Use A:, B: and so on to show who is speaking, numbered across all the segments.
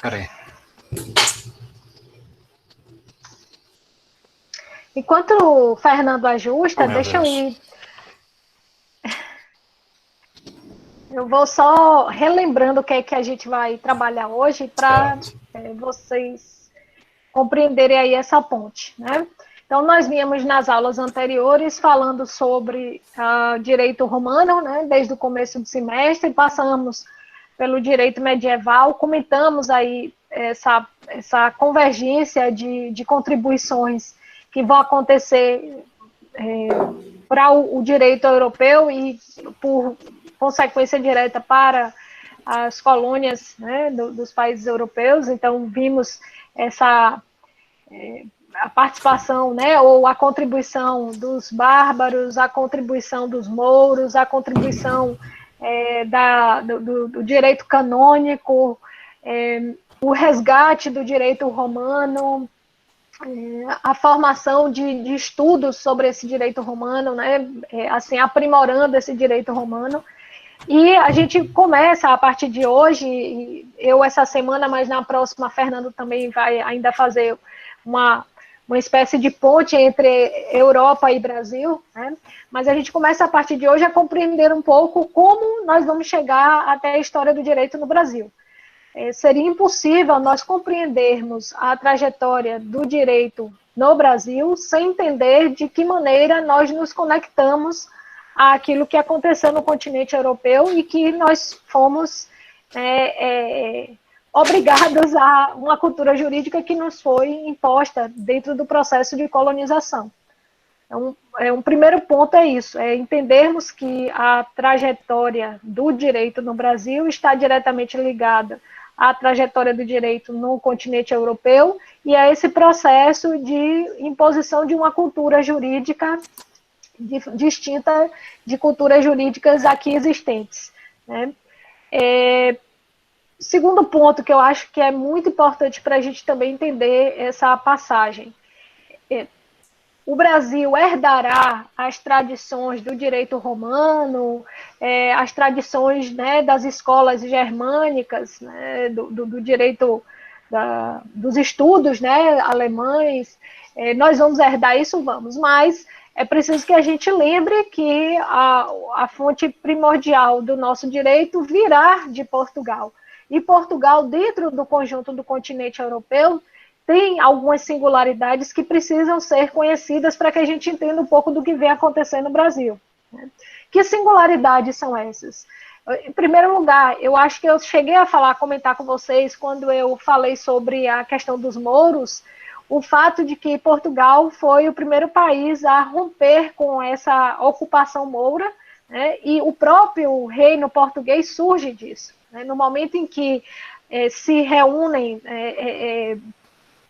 A: Peraí.
B: Enquanto o Fernando ajusta, deixa eu ir. Eu vou só relembrando o que é que a gente vai trabalhar hoje para vocês compreenderem aí essa ponte, né? Então, nós vínhamos nas aulas anteriores falando sobre direito romano, né, desde o começo do semestre, passamos pelo direito medieval, comentamos aí essa convergência de contribuições que vão acontecer para o direito europeu e, por consequência direta, para as colônias, né, dos países europeus. Então, vimos a participação, né, ou a contribuição dos bárbaros, a contribuição dos mouros, a contribuição do direito canônico, o resgate do direito romano, a formação de estudos sobre esse direito romano, né, assim, aprimorando esse direito romano. E a gente começa, a partir de hoje, eu essa semana, mas na próxima, Fernando também vai ainda fazer uma espécie de ponte entre Europa e Brasil, né? Mas a gente começa, a partir de hoje, a compreender um pouco como nós vamos chegar até a história do direito no Brasil. Seria impossível nós compreendermos a trajetória do direito no Brasil sem entender de que maneira nós nos conectamos àquilo que aconteceu no continente europeu e que nós fomos obrigados a uma cultura jurídica que nos foi imposta dentro do processo de colonização. Então, um primeiro ponto é isso, é entendermos que a trajetória do direito no Brasil está diretamente ligada à trajetória do direito no continente europeu e a esse processo de imposição de uma cultura jurídica distinta de culturas jurídicas aqui existentes, né? Segundo ponto que eu acho que é muito importante para a gente também entender essa passagem. O Brasil herdará as tradições do direito romano, as tradições, né, das escolas germânicas, né, do direito, dos estudos, né, alemães. Nós vamos herdar isso? Vamos, mas é preciso que a gente lembre que a fonte primordial do nosso direito virá de Portugal. E Portugal, dentro do conjunto do continente europeu, tem algumas singularidades que precisam ser conhecidas para que a gente entenda um pouco do que vem acontecendo no Brasil. Que singularidades são essas? Em primeiro lugar, eu acho que eu cheguei a comentar com vocês, quando eu falei sobre a questão dos mouros, o fato de que Portugal foi o primeiro país a romper com essa ocupação moura, né, e o próprio reino português surge disso. Né, no momento em que se reúnem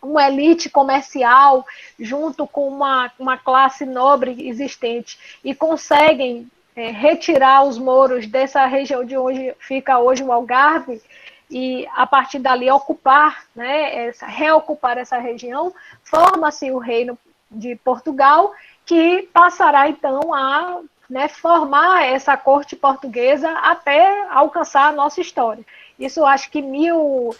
B: uma elite comercial junto com uma classe nobre existente e conseguem retirar os mouros dessa região de onde fica hoje o Algarve e, a partir dali, ocupar, né, reocupar essa região, forma-se o Reino de Portugal, que passará, então, a, né, formar essa corte portuguesa até alcançar a nossa história. Isso, acho que não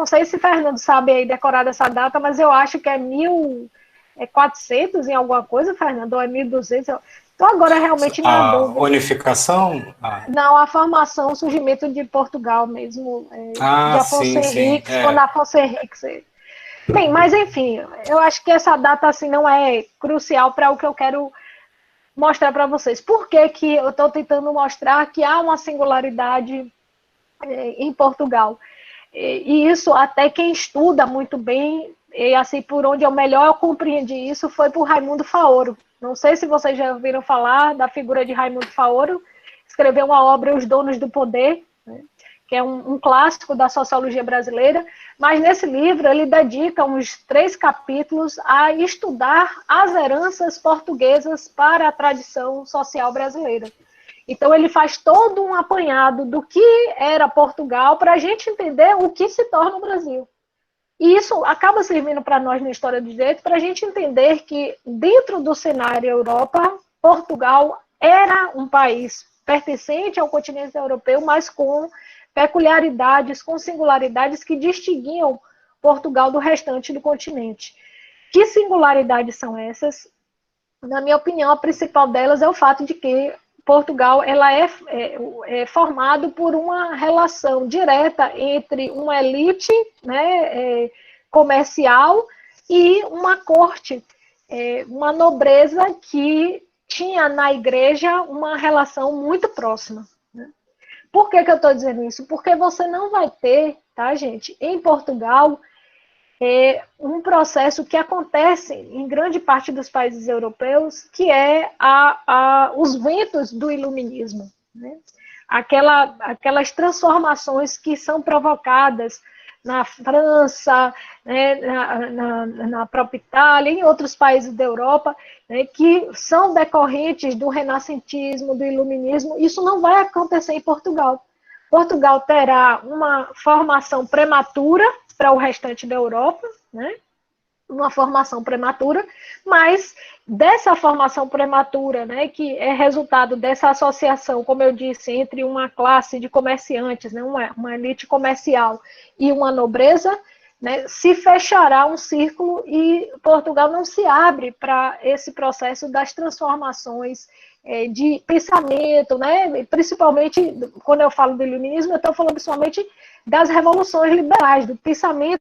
B: sei se Fernando sabe aí decorar essa data, mas eu acho que é 1400 em alguma coisa, Fernando, ou é 1200. Estou agora realmente na dúvida.
A: A unificação?
B: Não, a formação, o surgimento de Portugal mesmo, de Afonso Henriques, quando Afonso Henriques... Bem, mas enfim, eu acho que essa data assim não é crucial para o que eu quero mostrar para vocês. Por que que eu estou tentando mostrar que há uma singularidade em Portugal? E isso até quem estuda muito bem, e assim, por onde eu melhor compreendi isso, foi por Raimundo Faoro. Não sei se vocês já ouviram falar da figura de Raimundo Faoro, escreveu uma obra, Os Donos do Poder, né, que é um clássico da sociologia brasileira, mas nesse livro ele dedica uns 3 capítulos a estudar as heranças portuguesas para a tradição social brasileira. Então, ele faz todo um apanhado do que era Portugal para a gente entender o que se torna o Brasil. E isso acaba servindo para nós na história do direito para a gente entender que, dentro do cenário Europa, Portugal era um país pertencente ao continente europeu, mas com peculiaridades, com singularidades que distinguiam Portugal do restante do continente. Que singularidades são essas? Na minha opinião, a principal delas é o fato de que Portugal ela é formado por uma relação direta entre uma elite, né, comercial e uma corte, uma nobreza que tinha na igreja uma relação muito próxima. Né? Por que eu estou dizendo isso? Porque você não vai ter, tá, gente, em Portugal, um processo que acontece em grande parte dos países europeus, que é os ventos do iluminismo. Né? Aquelas transformações que são provocadas na França, né, na própria Itália, em outros países da Europa, né, que são decorrentes do renascentismo, do iluminismo. Isso não vai acontecer em Portugal. Portugal terá uma formação prematura para o restante da Europa, né? Uma formação prematura, mas dessa formação prematura, né, que é resultado dessa associação, como eu disse, entre uma classe de comerciantes, né, uma elite comercial e uma nobreza, né, se fechará um círculo e Portugal não se abre para esse processo das transformações de pensamento, né, principalmente, quando eu falo do iluminismo, eu estou falando principalmente das revoluções liberais, do pensamento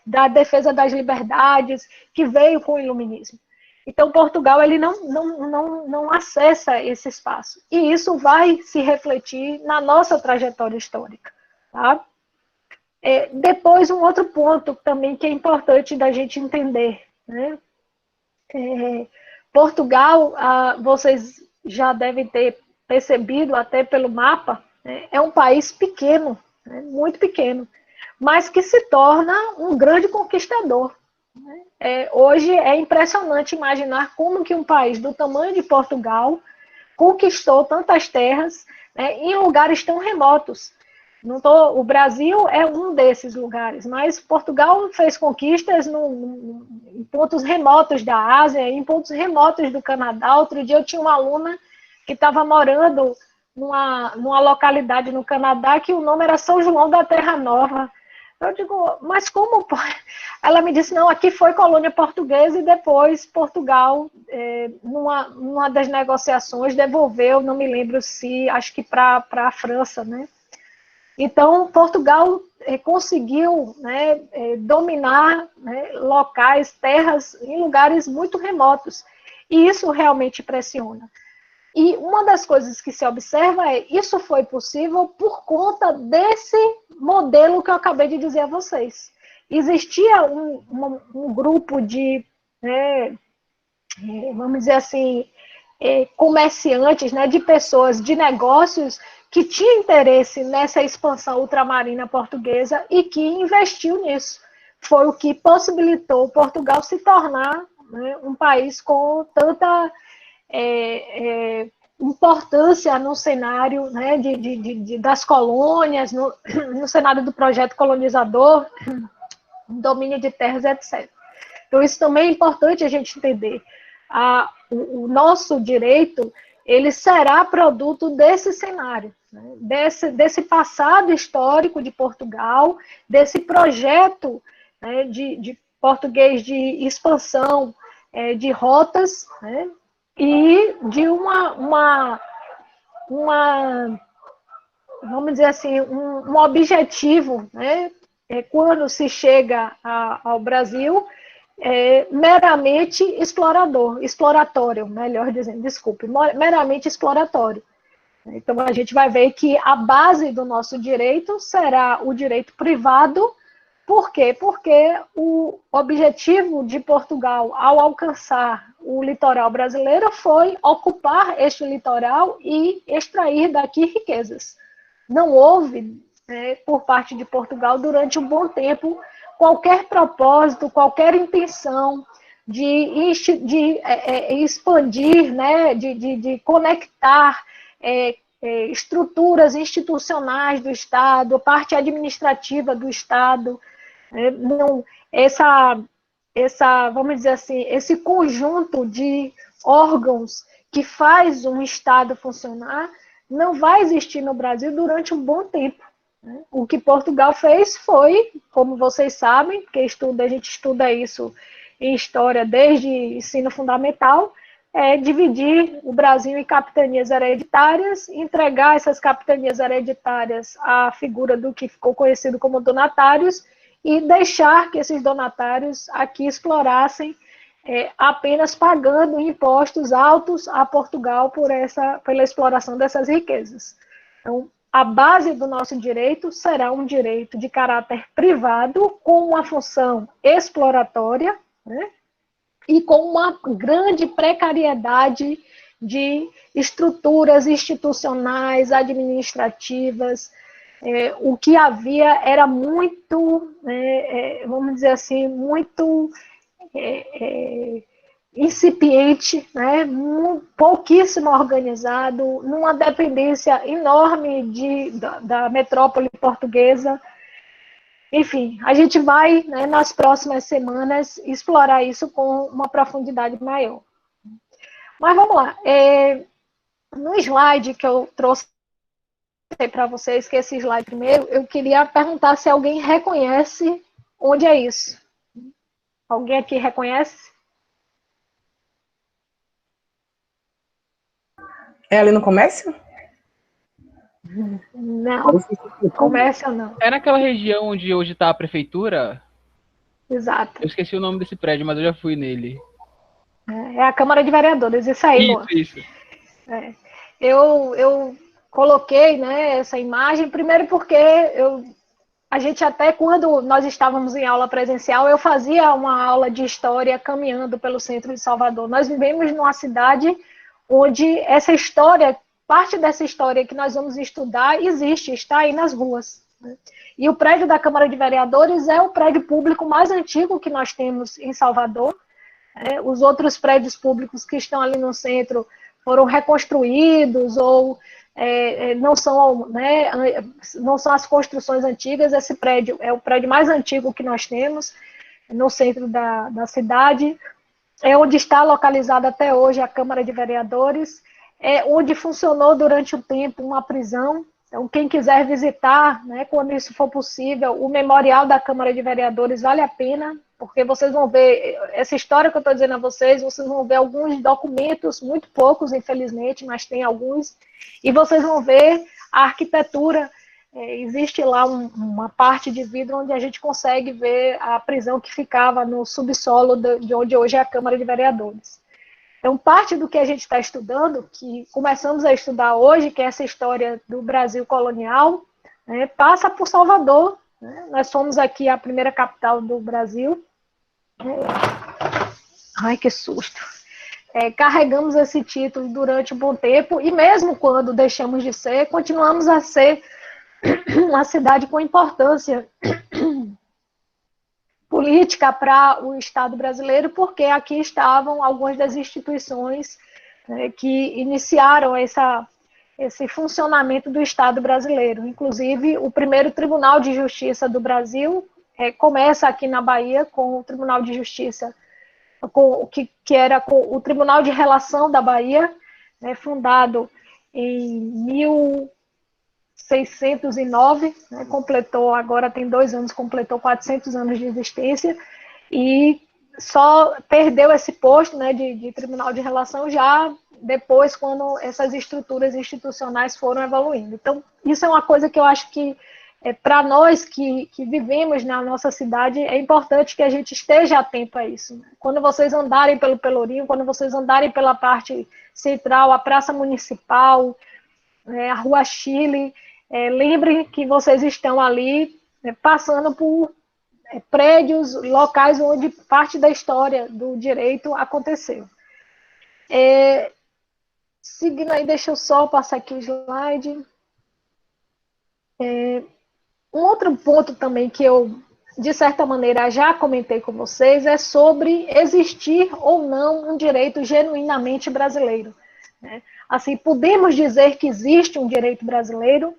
B: da defesa das liberdades que veio com o iluminismo. Então, Portugal ele não acessa esse espaço. E isso vai se refletir na nossa trajetória histórica. Tá? Depois, um outro ponto também que é importante da gente entender. Né? Portugal, vocês já devem ter percebido até pelo mapa, né? É um país pequeno, né? Muito pequeno, mas que se torna um grande conquistador. Hoje é impressionante imaginar como que um país do tamanho de Portugal conquistou tantas terras, né, em lugares tão remotos. O Brasil é um desses lugares, mas Portugal fez conquistas em pontos remotos da Ásia, em pontos remotos do Canadá. Outro dia eu tinha uma aluna que estava morando numa localidade no Canadá que o nome era São João da Terra Nova. Eu digo, mas como? Ela me disse, não, aqui foi colônia portuguesa e depois Portugal, numa das negociações, devolveu, não me lembro se, acho que para a França, né? Então, Portugal conseguiu, né, dominar, né, locais, terras em lugares muito remotos. E isso realmente pressiona. E uma das coisas que se observa isso foi possível por conta desse modelo que eu acabei de dizer a vocês. Existia um grupo de, né, vamos dizer assim, comerciantes, né, de pessoas, de negócios que tinham interesse nessa expansão ultramarina portuguesa e que investiu nisso. Foi o que possibilitou Portugal se tornar, né, um país com tanta importância no cenário, né, das colônias, no cenário do projeto colonizador, domínio de terras, etc. Então, isso também é importante a gente entender. O nosso direito, ele será produto desse cenário, né, desse passado histórico de Portugal, desse projeto, né, de português de expansão, de rotas, né, e de vamos dizer assim, um objetivo, né, quando se chega ao Brasil, meramente exploratório, melhor dizendo, desculpe, meramente exploratório. Então, a gente vai ver que a base do nosso direito será o direito privado. Por quê? Porque o objetivo de Portugal, ao alcançar o litoral brasileiro, foi ocupar este litoral e extrair daqui riquezas. Não houve, por parte de Portugal, durante um bom tempo, qualquer propósito, qualquer intenção de expandir, né, de conectar estruturas institucionais do Estado, a parte administrativa do Estado. Não, vamos dizer assim, esse conjunto de órgãos que faz um Estado funcionar não vai existir no Brasil durante um bom tempo. O que Portugal fez foi, como vocês sabem, porque a gente estuda isso em história desde ensino fundamental, dividir o Brasil em capitanias hereditárias, entregar essas capitanias hereditárias à figura do que ficou conhecido como donatários e deixar que esses donatários aqui explorassem, apenas pagando impostos altos a Portugal pela exploração dessas riquezas. Então, a base do nosso direito será um direito de caráter privado, com uma função exploratória, né, e com uma grande precariedade de estruturas institucionais, administrativas. O que havia era muito, vamos dizer assim, muito incipiente, né, pouquíssimo organizado, numa dependência enorme da metrópole portuguesa. Enfim, a gente vai, né, nas próximas semanas, explorar isso com uma profundidade maior. Mas vamos lá. No slide que eu trouxe para vocês, que é esse slide primeiro, eu queria perguntar se alguém reconhece onde é isso. Alguém aqui reconhece?
A: É ali no comércio?
B: Não, comércio não.
C: É naquela região onde hoje está a prefeitura?
B: Exato.
C: Eu esqueci o nome desse prédio, mas eu já fui nele.
B: É a Câmara de Vereadores, isso aí, Luan.
C: Isso.
B: Eu coloquei, né, essa imagem, primeiro porque a gente até quando nós estávamos em aula presencial, eu fazia uma aula de história caminhando pelo centro de Salvador. Nós vivemos numa cidade onde essa história, parte dessa história que nós vamos estudar existe, está aí nas ruas, né? E o prédio da Câmara de Vereadores é o prédio público mais antigo que nós temos em Salvador. Os outros prédios públicos que estão ali no centro foram reconstruídos ou não são, né, não são as construções antigas. Esse prédio é o prédio mais antigo que nós temos no centro da cidade. É onde está localizada até hoje a Câmara de Vereadores, onde funcionou durante o tempo uma prisão. Então, quem quiser visitar, né, quando isso for possível, o memorial da Câmara de Vereadores vale a pena, porque vocês vão ver, essa história que eu estou dizendo a vocês vão ver alguns documentos, muito poucos, infelizmente, mas tem alguns, e vocês vão ver a arquitetura. Existe lá uma parte de vidro onde a gente consegue ver a prisão que ficava no subsolo de onde hoje é a Câmara de Vereadores. Então, parte do que a gente está estudando, que começamos a estudar hoje, que é essa história do Brasil colonial, né, passa por Salvador. Né? Nós somos aqui a primeira capital do Brasil. Ai, que susto. Carregamos esse título durante um bom tempo, e mesmo quando deixamos de ser, continuamos a ser uma cidade com importância política para o Estado brasileiro, porque aqui estavam algumas das instituições, né, que iniciaram esse funcionamento do Estado brasileiro. Inclusive, o primeiro Tribunal de Justiça do Brasil começa aqui na Bahia com o Tribunal de Justiça, que era com o Tribunal de Relação da Bahia, né, fundado em 1609, né, agora tem 2 anos, completou 400 anos de existência, e só perdeu esse posto, né, de Tribunal de Relação já depois, quando essas estruturas institucionais foram evoluindo. Então, isso é uma coisa que eu acho que, para nós que vivemos na nossa cidade, é importante que a gente esteja atento a isso. Né? Quando vocês andarem pelo Pelourinho, quando vocês andarem pela parte central, a Praça Municipal, a Rua Chile, lembrem que vocês estão ali passando por prédios, locais onde parte da história do direito aconteceu. Seguindo aí, deixa eu só passar aqui o slide. Um outro ponto também que eu, de certa maneira, já comentei com vocês é sobre existir ou não um direito genuinamente brasileiro. Né? Assim, podemos dizer que existe um direito brasileiro.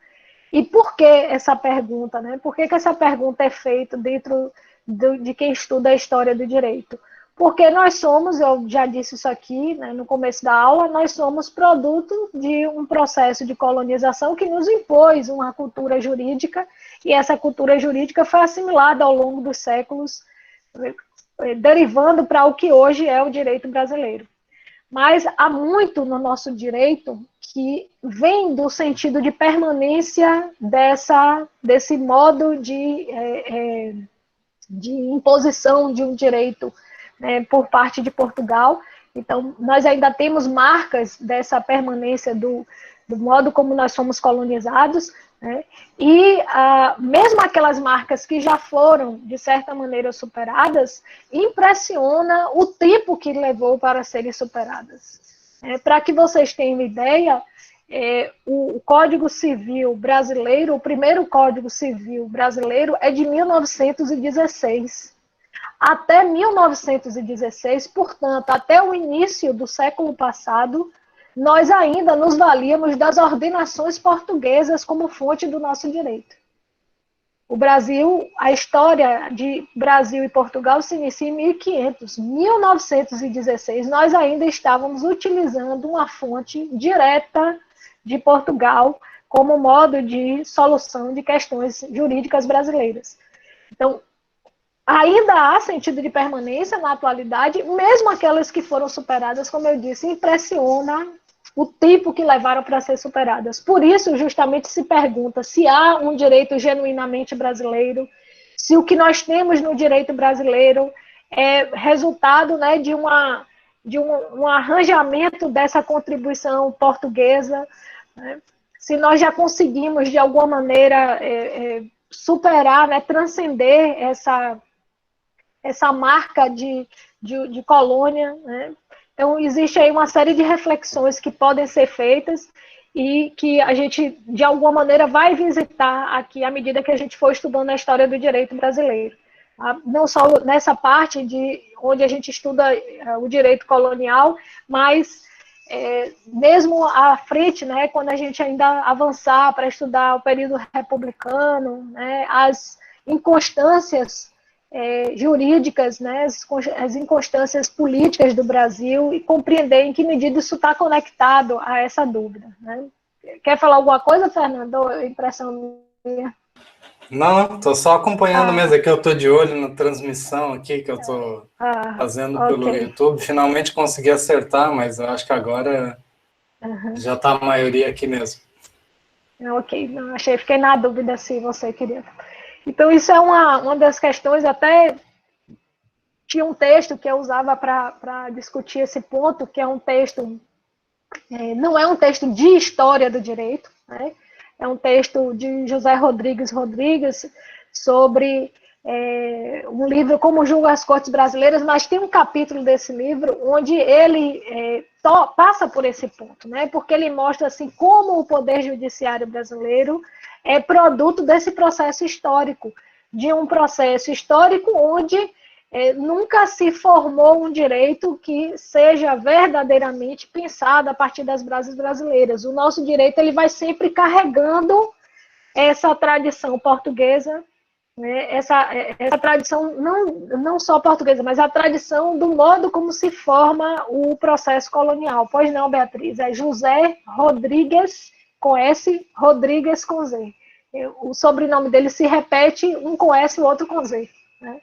B: E por que essa pergunta? Né? Por que essa pergunta é feita dentro de quem estuda a história do direito? porque nós somos, eu já disse isso aqui, né, no começo da aula, nós somos produto de um processo de colonização que nos impôs uma cultura jurídica, e essa cultura jurídica foi assimilada ao longo dos séculos, derivando para o que hoje é o direito brasileiro. Mas há muito no nosso direito que vem do sentido de permanência desse modo de imposição de um direito, né, por parte de Portugal. Então, nós ainda temos marcas dessa permanência do modo como nós somos colonizados, né, e mesmo aquelas marcas que já foram, de certa maneira, superadas, impressiona o tempo que levou para serem superadas. Para que vocês tenham uma ideia, o Código Civil brasileiro, o primeiro Código Civil brasileiro é de 1916. Até 1916, portanto, até o início do século passado, nós ainda nos valíamos das ordenações portuguesas como fonte do nosso direito. O Brasil, a história de Brasil e Portugal se inicia em 1500. 1916, nós ainda estávamos utilizando uma fonte direta de Portugal como modo de solução de questões jurídicas brasileiras. Então, ainda há sentido de permanência na atualidade, mesmo aquelas que foram superadas, como eu disse, impressiona o tempo que levaram para ser superadas. Por isso, justamente, se pergunta se há um direito genuinamente brasileiro, se o que nós temos no direito brasileiro é resultado, né, de um arranjamento dessa contribuição portuguesa, né? Se nós já conseguimos, de alguma maneira, superar, né, transcender essa marca de colônia, né? Então, existe aí uma série de reflexões que podem ser feitas e que a gente, de alguma maneira, vai visitar aqui à medida que a gente for estudando a história do direito brasileiro. Tá? Não só nessa parte onde a gente estuda o direito colonial, mas mesmo à frente, né, quando a gente ainda avançar para estudar o período republicano, né, as inconstâncias jurídicas, né, as inconstâncias políticas do Brasil e compreender em que medida isso está conectado a essa dúvida. Né? Quer falar alguma coisa, Fernando? Impressão minha?
A: Não, estou só acompanhando mesmo. Aqui eu estou de olho na transmissão aqui que eu estou fazendo pelo YouTube. Finalmente consegui acertar, mas eu acho que agora já está a maioria aqui mesmo.
B: Ok, não, fiquei na dúvida se você queria. Então, isso é uma das questões, até tinha um texto que eu usava para discutir esse ponto, que é um texto, não é um texto de história do direito, né? É um texto de José Rodrigues sobre um livro Como Julgam as Cortes Brasileiras, mas tem um capítulo desse livro onde ele passa por esse ponto, né? Porque ele mostra assim, como o Poder Judiciário brasileiro é produto desse processo histórico, de um processo histórico onde nunca se formou um direito que seja verdadeiramente pensado a partir das bases brasileiras. O nosso direito ele vai sempre carregando essa tradição portuguesa, né? essa tradição não só portuguesa, mas a tradição do modo como se forma o processo colonial. Pois não, Beatriz? É José Rodrigues, com S, Rodrigues com Z. O sobrenome dele se repete, um com S e o outro com Z. Né?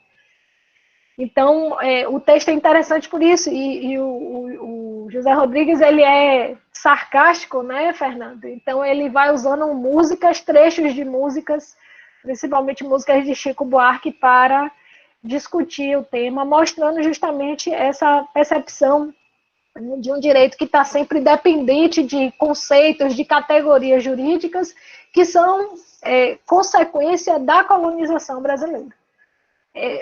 B: Então, o texto é interessante por isso, e o José Rodrigues, ele é sarcástico, né, Fernando? Então, ele vai usando músicas, trechos de músicas, principalmente músicas de Chico Buarque, para discutir o tema, mostrando justamente essa percepção de um direito que está sempre dependente de conceitos, de categorias jurídicas, que são consequência da colonização brasileira.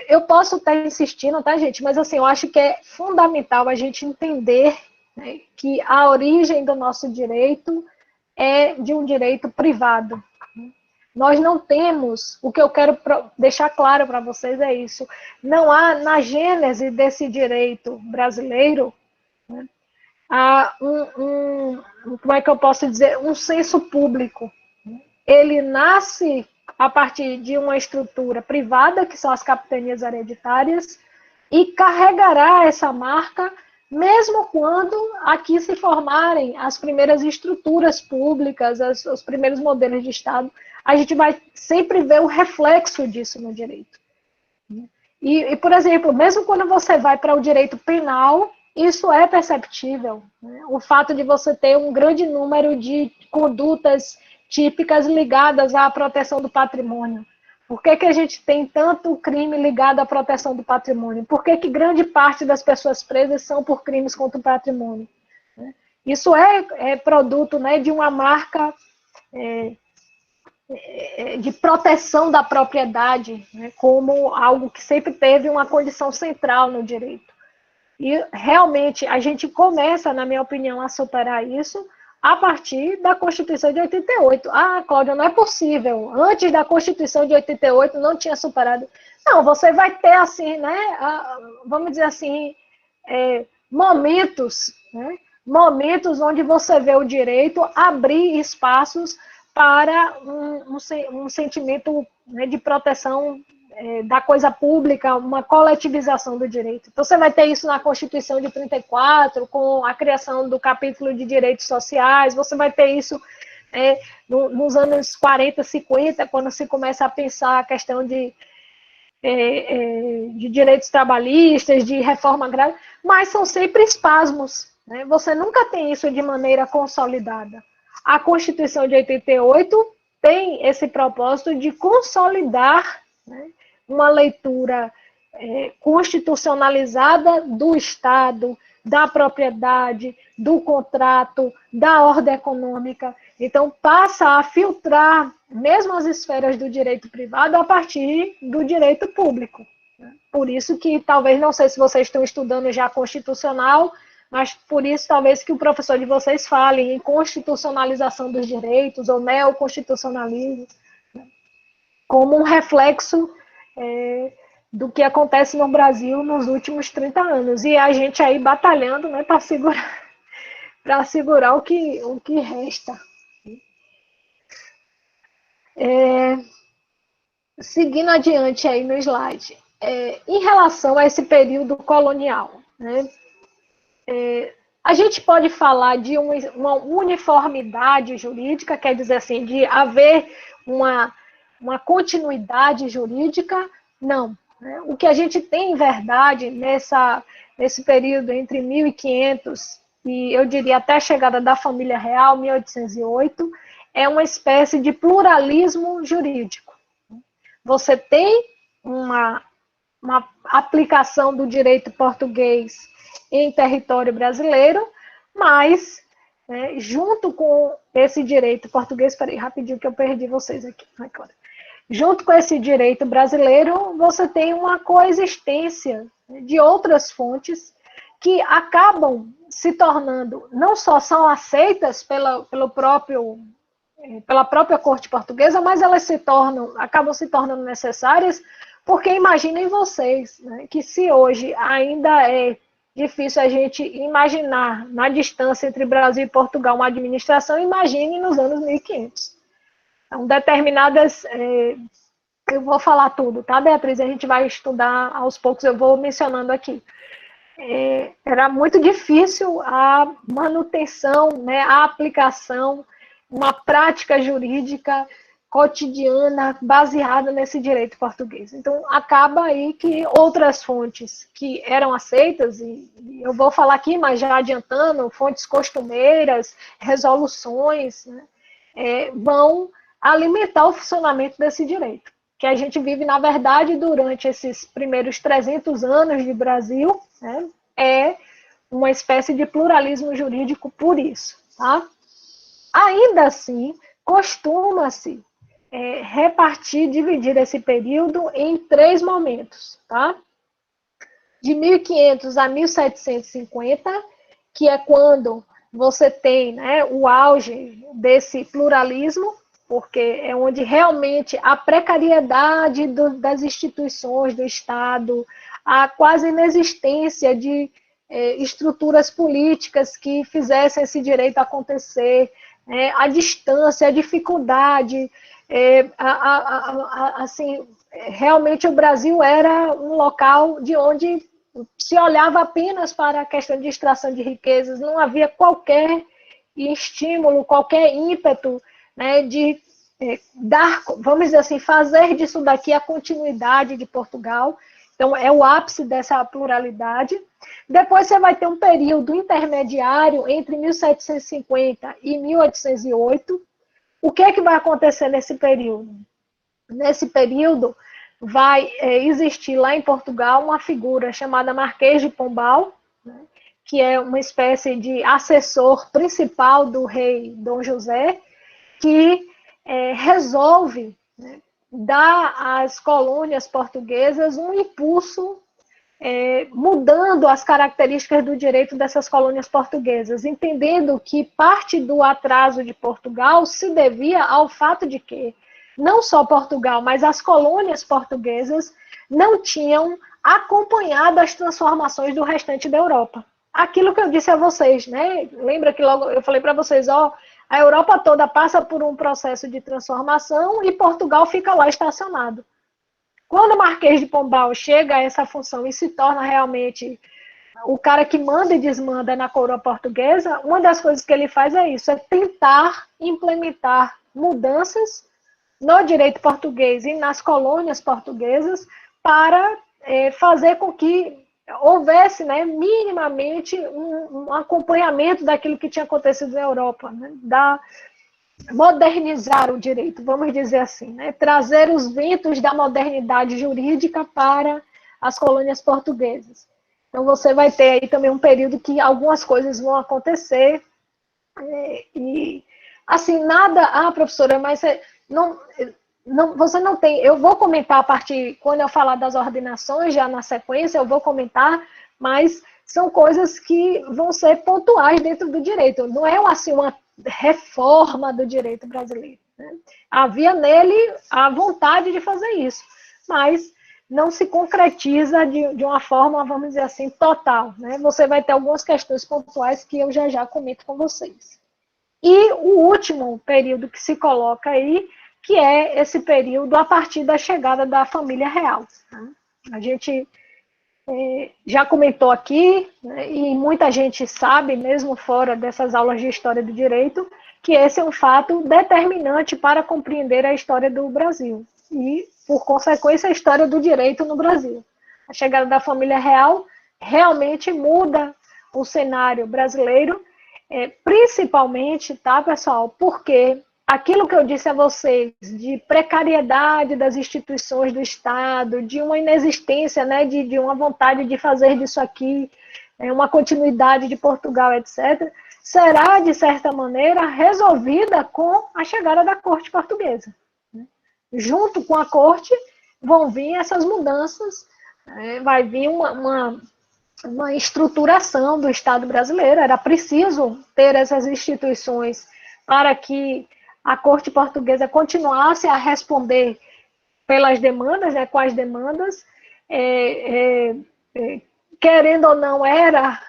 B: Eu posso estar insistindo, tá, gente? Mas, assim, eu acho que é fundamental a gente entender, né, que a origem do nosso direito é de um direito privado. Nós não temos, o que eu quero deixar claro para vocês é isso, não há, na gênese desse direito brasileiro, né, há como é que eu posso dizer, um senso público. Ele nasce a partir de uma estrutura privada, que são as capitanias hereditárias, e carregará essa marca, mesmo quando aqui se formarem as primeiras estruturas públicas, os primeiros modelos de Estado, a gente vai sempre ver o reflexo disso no direito. E, por exemplo, mesmo quando você vai para o direito penal, isso é perceptível. Né? O fato de você ter um grande número de condutas típicas ligadas à proteção do patrimônio. Por que, que a gente tem tanto crime ligado à proteção do patrimônio? Por que, que grande parte das pessoas presas são por crimes contra o patrimônio? Isso é produto, né, de uma marca de proteção da propriedade, né, como algo que sempre teve uma condição central no direito. E realmente a gente começa, na minha opinião, a superar isso a partir da Constituição de 88. Ah, Cláudia, não é possível. Antes da Constituição de 88 não tinha superado. Não, você vai ter assim, né, vamos dizer assim, momentos, né, momentos onde você vê o direito abrir espaços para um sentimento, né, de proteção da coisa pública, uma coletivização do direito. Então, você vai ter isso na Constituição de 34, com a criação do capítulo de direitos sociais, você vai ter isso nos anos 40, 50, quando se começa a pensar a questão de direitos trabalhistas, de reforma agrária, mas são sempre espasmos. Né? Você nunca tem isso de maneira consolidada. A Constituição de 88 tem esse propósito de consolidar, né, uma leitura constitucionalizada do Estado, da propriedade, do contrato, da ordem econômica. Então, passa a filtrar mesmo as esferas do direito privado a partir do direito público. Por isso que, talvez, não sei se vocês estão estudando já constitucional, mas por isso, talvez, que o professor de vocês fale em constitucionalização dos direitos ou neoconstitucionalismo, né, como um reflexo do que acontece no Brasil nos últimos 30 anos. E a gente aí batalhando, né, para segurar o que resta. Seguindo adiante aí no slide. Em relação a esse período colonial, né, a gente pode falar de uma uniformidade jurídica, quer dizer assim, de haver uma continuidade jurídica? Não. Né? O que a gente tem, em verdade, nesse período entre 1500 e, eu diria, até a chegada da família real, 1808, é uma espécie de pluralismo jurídico. Você tem uma aplicação do direito português em território brasileiro, mas, né, junto com esse direito português, peraí, rapidinho que eu perdi vocês aqui, agora. Junto com esse direito brasileiro, você tem uma coexistência de outras fontes que acabam se tornando, não só são aceitas pela própria corte portuguesa, mas elas acabam se tornando necessárias, porque imaginem vocês, né, que se hoje ainda é difícil a gente imaginar na distância entre Brasil e Portugal uma administração, imagine nos anos 1500. Então, determinadas... eu vou falar tudo, tá, Beatriz? A gente vai estudar aos poucos, eu vou mencionando aqui. Era muito difícil a manutenção, né, a aplicação, uma prática jurídica cotidiana baseada nesse direito português. Então, acaba aí que outras fontes que eram aceitas, e eu vou falar aqui, mas já adiantando, fontes costumeiras, resoluções, né, vão alimentar o funcionamento desse direito, que a gente vive, na verdade, durante esses primeiros 300 anos de Brasil, né, é uma espécie de pluralismo jurídico por isso. Tá? Ainda assim, costuma-se dividir esse período em 3 momentos. Tá? De 1500 a 1750, que é quando você tem, né, o auge desse pluralismo, porque é onde realmente a precariedade das instituições do Estado, a quase inexistência de estruturas políticas que fizessem esse direito acontecer, a distância, a dificuldade, assim, realmente o Brasil era um local de onde se olhava apenas para a questão de extração de riquezas, não havia qualquer estímulo, qualquer ímpeto, né, de dar, vamos dizer assim, fazer disso daqui a continuidade de Portugal. Então, é o ápice dessa pluralidade. Depois você vai ter um período intermediário entre 1750 e 1808. O que é que vai acontecer nesse período? Nesse período, vai existir lá em Portugal uma figura chamada Marquês de Pombal, né, que é uma espécie de assessor principal do rei Dom José, que resolve, né, dar às colônias portuguesas um impulso, mudando as características do direito dessas colônias portuguesas, entendendo que parte do atraso de Portugal se devia ao fato de que não só Portugal, mas as colônias portuguesas não tinham acompanhado as transformações do restante da Europa. Aquilo que eu disse a vocês, né? Lembra que logo eu falei para vocês, a Europa toda passa por um processo de transformação e Portugal fica lá estacionado. Quando o Marquês de Pombal chega a essa função e se torna realmente o cara que manda e desmanda na coroa portuguesa, uma das coisas que ele faz é isso, é tentar implementar mudanças no direito português e nas colônias portuguesas para fazer com que houvesse, né, minimamente um acompanhamento daquilo que tinha acontecido na Europa, né, modernizar o direito, vamos dizer assim, né, trazer os ventos da modernidade jurídica para as colônias portuguesas. Então você vai ter aí também um período que algumas coisas vão acontecer e assim, nada, professora, mas você não tem, eu vou comentar a partir, quando eu falar das ordenações, já na sequência, eu vou comentar, mas são coisas que vão ser pontuais dentro do direito, não é assim uma reforma do direito brasileiro, né? Havia nele a vontade de fazer isso, mas não se concretiza de uma forma, vamos dizer assim, total, né? Você vai ter algumas questões pontuais que eu já comento com vocês. E o último período que se coloca aí, que é esse período a partir da chegada da família real. Né? A gente já comentou aqui, né, e muita gente sabe, mesmo fora dessas aulas de história do direito, que esse é um fato determinante para compreender a história do Brasil e, por consequência, a história do direito no Brasil. A chegada da família real realmente muda o cenário brasileiro, principalmente, tá, pessoal, porque aquilo que eu disse a vocês de precariedade das instituições do Estado, de uma inexistência, né, de uma vontade de fazer disso aqui, uma continuidade de Portugal, etc., será, de certa maneira, resolvida com a chegada da corte portuguesa. Junto com a corte vão vir essas mudanças, vai vir uma estruturação do Estado brasileiro, era preciso ter essas instituições para que a corte portuguesa continuasse a responder pelas demandas, né, com as demandas, querendo ou não, era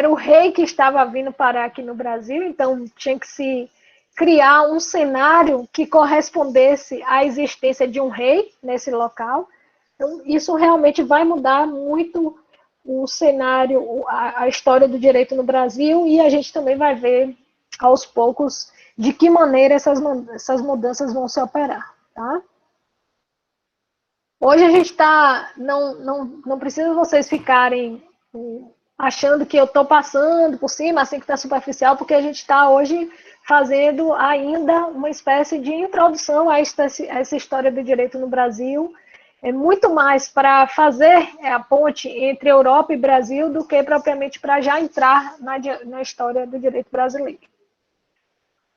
B: o rei que estava vindo parar aqui no Brasil, então tinha que se criar um cenário que correspondesse à existência de um rei nesse local. Então, isso realmente vai mudar muito o cenário, a história do direito no Brasil, e a gente também vai ver, aos poucos, de que maneira essas mudanças vão se operar. Tá? Hoje a gente está, não precisa vocês ficarem achando que eu estou passando por cima, assim que está superficial, porque a gente está hoje fazendo ainda uma espécie de introdução a essa história do direito no Brasil, muito mais para fazer a ponte entre Europa e Brasil do que propriamente para já entrar na história do direito brasileiro.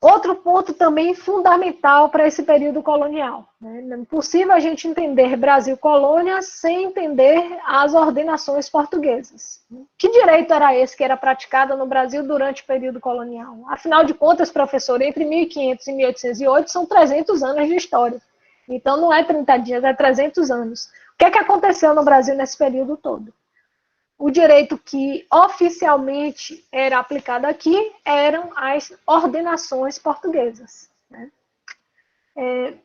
B: Outro ponto também fundamental para esse período colonial. Né? Não é possível a gente entender Brasil colônia sem entender as ordenações portuguesas. Que direito era esse que era praticado no Brasil durante o período colonial? Afinal de contas, professor, entre 1500 e 1808 são 300 anos de história. Então não é 30 dias, é 300 anos. O que é que aconteceu no Brasil nesse período todo? O direito que oficialmente era aplicado aqui eram as ordenações portuguesas. Né? Em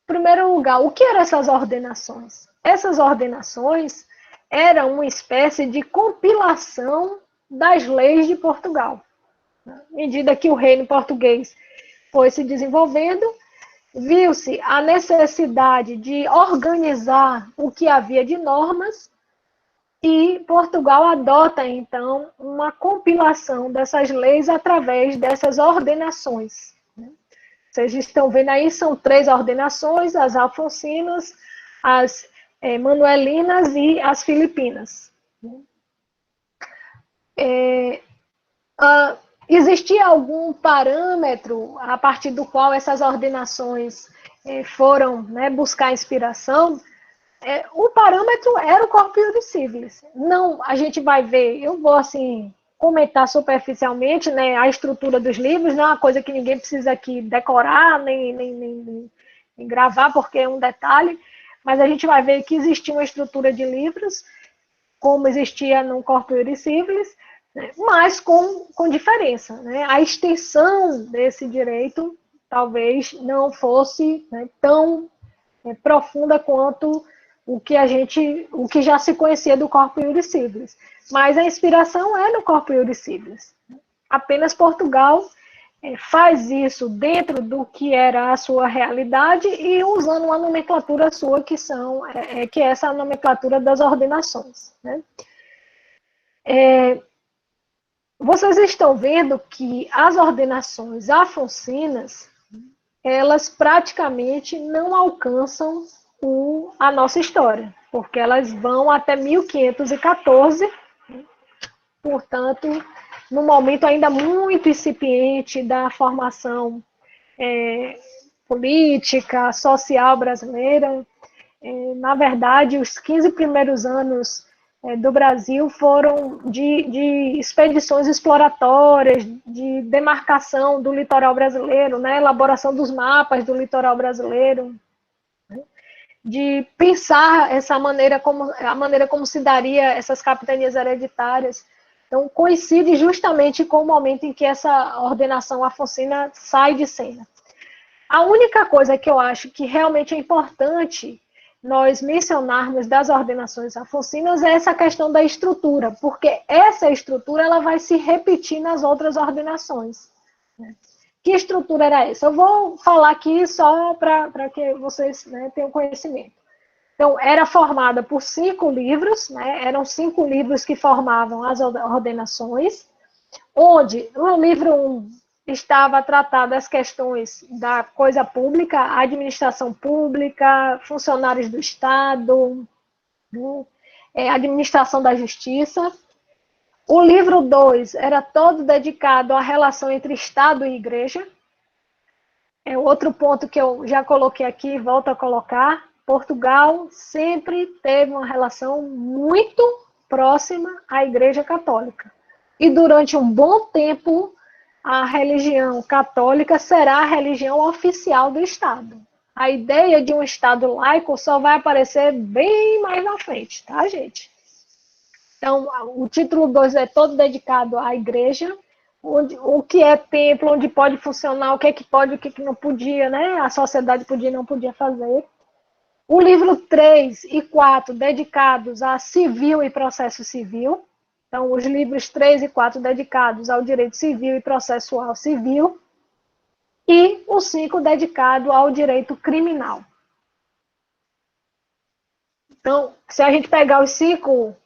B: primeiro lugar, o que eram essas ordenações? Essas ordenações era uma espécie de compilação das leis de Portugal. À medida que o reino português foi se desenvolvendo, viu-se a necessidade de organizar o que havia de normas e Portugal adota, então, uma compilação dessas leis através dessas ordenações. Vocês estão vendo aí, são 3 ordenações, as alfonsinas, as manuelinas e as filipinas. Existia algum parâmetro a partir do qual essas ordenações foram, né, buscar inspiração? O parâmetro era o Corpus Iuris Civilis. Não, a gente vai ver, eu vou assim comentar superficialmente, né, a estrutura dos livros, não é uma coisa que ninguém precisa aqui decorar, nem gravar, porque é um detalhe, mas a gente vai ver que existia uma estrutura de livros, como existia no Corpus Iuris Civilis, né, mas com diferença. Né? A extensão desse direito talvez não fosse, né, tão profunda quanto o que já se conhecia do Corpus Iuris Civilis. Mas a inspiração é no Corpus Iuris Civilis. Apenas Portugal faz isso dentro do que era a sua realidade e usando uma nomenclatura sua que é essa nomenclatura das ordenações. Né? Vocês estão vendo que as ordenações afonsinas, elas praticamente não alcançam a nossa história, porque elas vão até 1514, portanto, num momento ainda muito incipiente da formação política, social brasileira. Na verdade, os 15 primeiros anos do Brasil foram de expedições exploratórias, de demarcação do litoral brasileiro, né, elaboração dos mapas do litoral brasileiro, de pensar a maneira como se daria essas capitanias hereditárias. Então, coincide justamente com o momento em que essa ordenação afonsina sai de cena. A única coisa que eu acho que realmente é importante nós mencionarmos das ordenações afonsinas é essa questão da estrutura, porque essa estrutura ela vai se repetir nas outras ordenações. Que estrutura era essa? Eu vou falar aqui só para que vocês, né, tenham conhecimento. Então, era formada por 5 livros, né, eram 5 livros que formavam as ordenações, onde no livro 1 estava tratada as questões da coisa pública, administração pública, funcionários do Estado, né, administração da justiça. O livro 2 era todo dedicado à relação entre Estado e Igreja. Outro ponto que eu já coloquei aqui, volto a colocar, Portugal sempre teve uma relação muito próxima à Igreja Católica. E durante um bom tempo, a religião católica será a religião oficial do Estado. A ideia de um Estado laico só vai aparecer bem mais na frente, tá, gente? Então, o título 2 é todo dedicado à igreja, o que é templo, onde pode funcionar, o que é que pode, o que é que não podia, né? A sociedade podia e não podia fazer. O livro 3 e 4 dedicados a civil e processo civil. Então, os livros 3 e 4 dedicados ao direito civil e processual civil. E o 5 dedicado ao direito criminal. Então, se a gente pegar os 5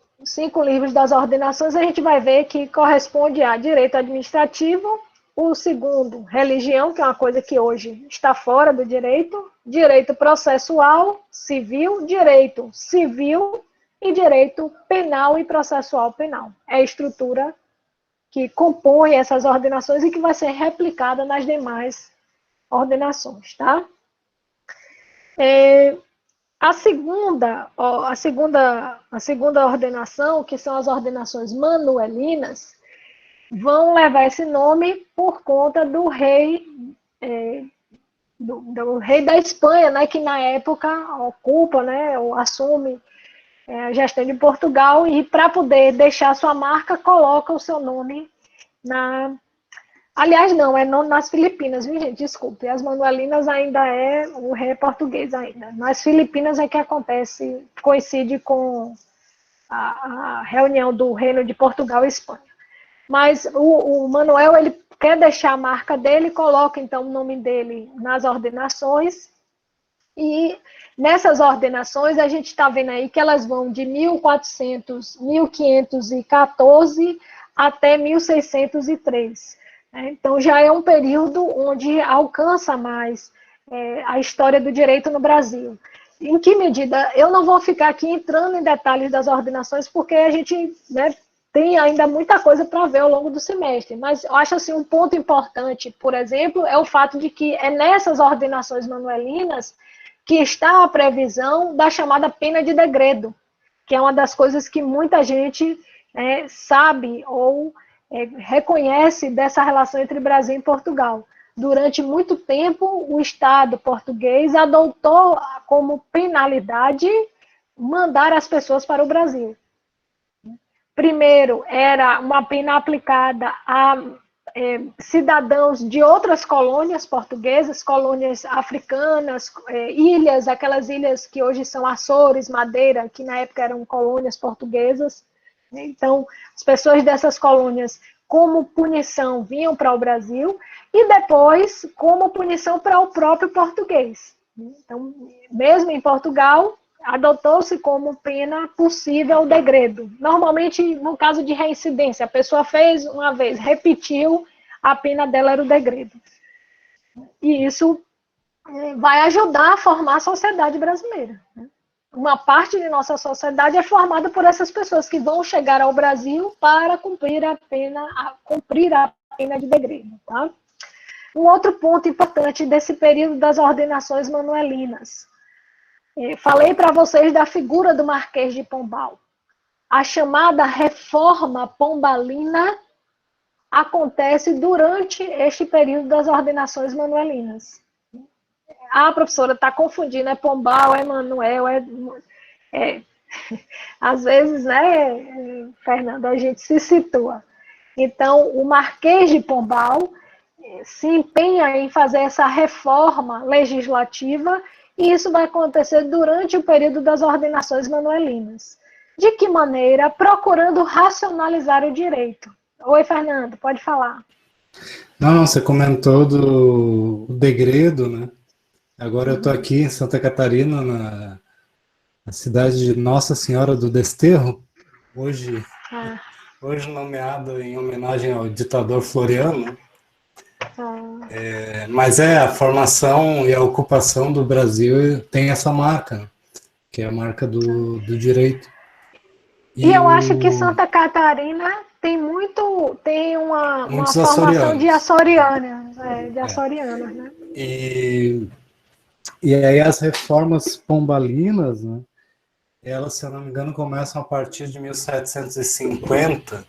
B: livros das ordenações, a gente vai ver que corresponde a direito administrativo, o segundo, religião, que é uma coisa que hoje está fora do direito, direito processual, civil, direito civil e direito penal e processual penal. É a estrutura que compõe essas ordenações e que vai ser replicada nas demais ordenações, tá? A segunda ordenação, que são as ordenações manuelinas, vão levar esse nome por conta do rei, do rei da Espanha, né, que na época ocupa, né, ou assume a gestão de Portugal e para poder deixar sua marca, coloca o seu nome na... Aliás, não, é nas Filipinas, viu, gente? Desculpe, as manuelinas ainda o rei português ainda. Nas Filipinas é que acontece, coincide com a reunião do Reino de Portugal e Espanha. Mas o Manuel, ele quer deixar a marca dele, coloca então o nome dele nas ordenações, e nessas ordenações a gente está vendo aí que elas vão de 1514 até 1603. Então já é um período onde alcança mais a história do direito no Brasil. Em que medida? Eu não vou ficar aqui entrando em detalhes das ordenações, porque a gente, né, tem ainda muita coisa para ver ao longo do semestre, mas eu acho assim, um ponto importante, por exemplo, é o fato de que é nessas ordenações manuelinas que está a previsão da chamada pena de degredo, que é uma das coisas que muita gente sabe ou reconhece dessa relação entre Brasil e Portugal. Durante muito tempo, o Estado português adotou como penalidade mandar as pessoas para o Brasil. Primeiro, era uma pena aplicada a cidadãos de outras colônias portuguesas, colônias africanas, ilhas, aquelas ilhas que hoje são Açores, Madeira, que na época eram colônias portuguesas. Então, as pessoas dessas colônias, como punição, vinham para o Brasil, e depois, como punição para o próprio português. Então, mesmo em Portugal, adotou-se como pena possível o degredo. Normalmente, no caso de reincidência, a pessoa fez uma vez, repetiu, a pena dela era o degredo. E isso vai ajudar a formar a sociedade brasileira. Uma parte de nossa sociedade é formada por essas pessoas que vão chegar ao Brasil para cumprir a pena de degredo. Tá? Um outro ponto importante desse período das ordenações manuelinas. Falei para vocês da figura do Marquês de Pombal. A chamada reforma pombalina acontece durante este período das ordenações manuelinas. A professora está confundindo, é Pombal, é Manuel, às vezes, né, Fernanda, a gente se situa. Então, o Marquês de Pombal se empenha em fazer essa reforma legislativa, e isso vai acontecer durante o período das ordenações manuelinas. De que maneira? Procurando racionalizar o direito. Oi, Fernando, pode falar.
A: Não, você comentou do degredo, né? Agora eu estou aqui em Santa Catarina, na cidade de Nossa Senhora do Desterro, hoje nomeado em homenagem ao ditador Floriano. Mas a formação e a ocupação do Brasil tem essa marca, que é a marca do direito.
B: E eu acho que Santa Catarina tem uma formação de açorianos, né?
A: E aí as reformas pombalinas, né, elas, se eu não me engano, começam a partir de 1750,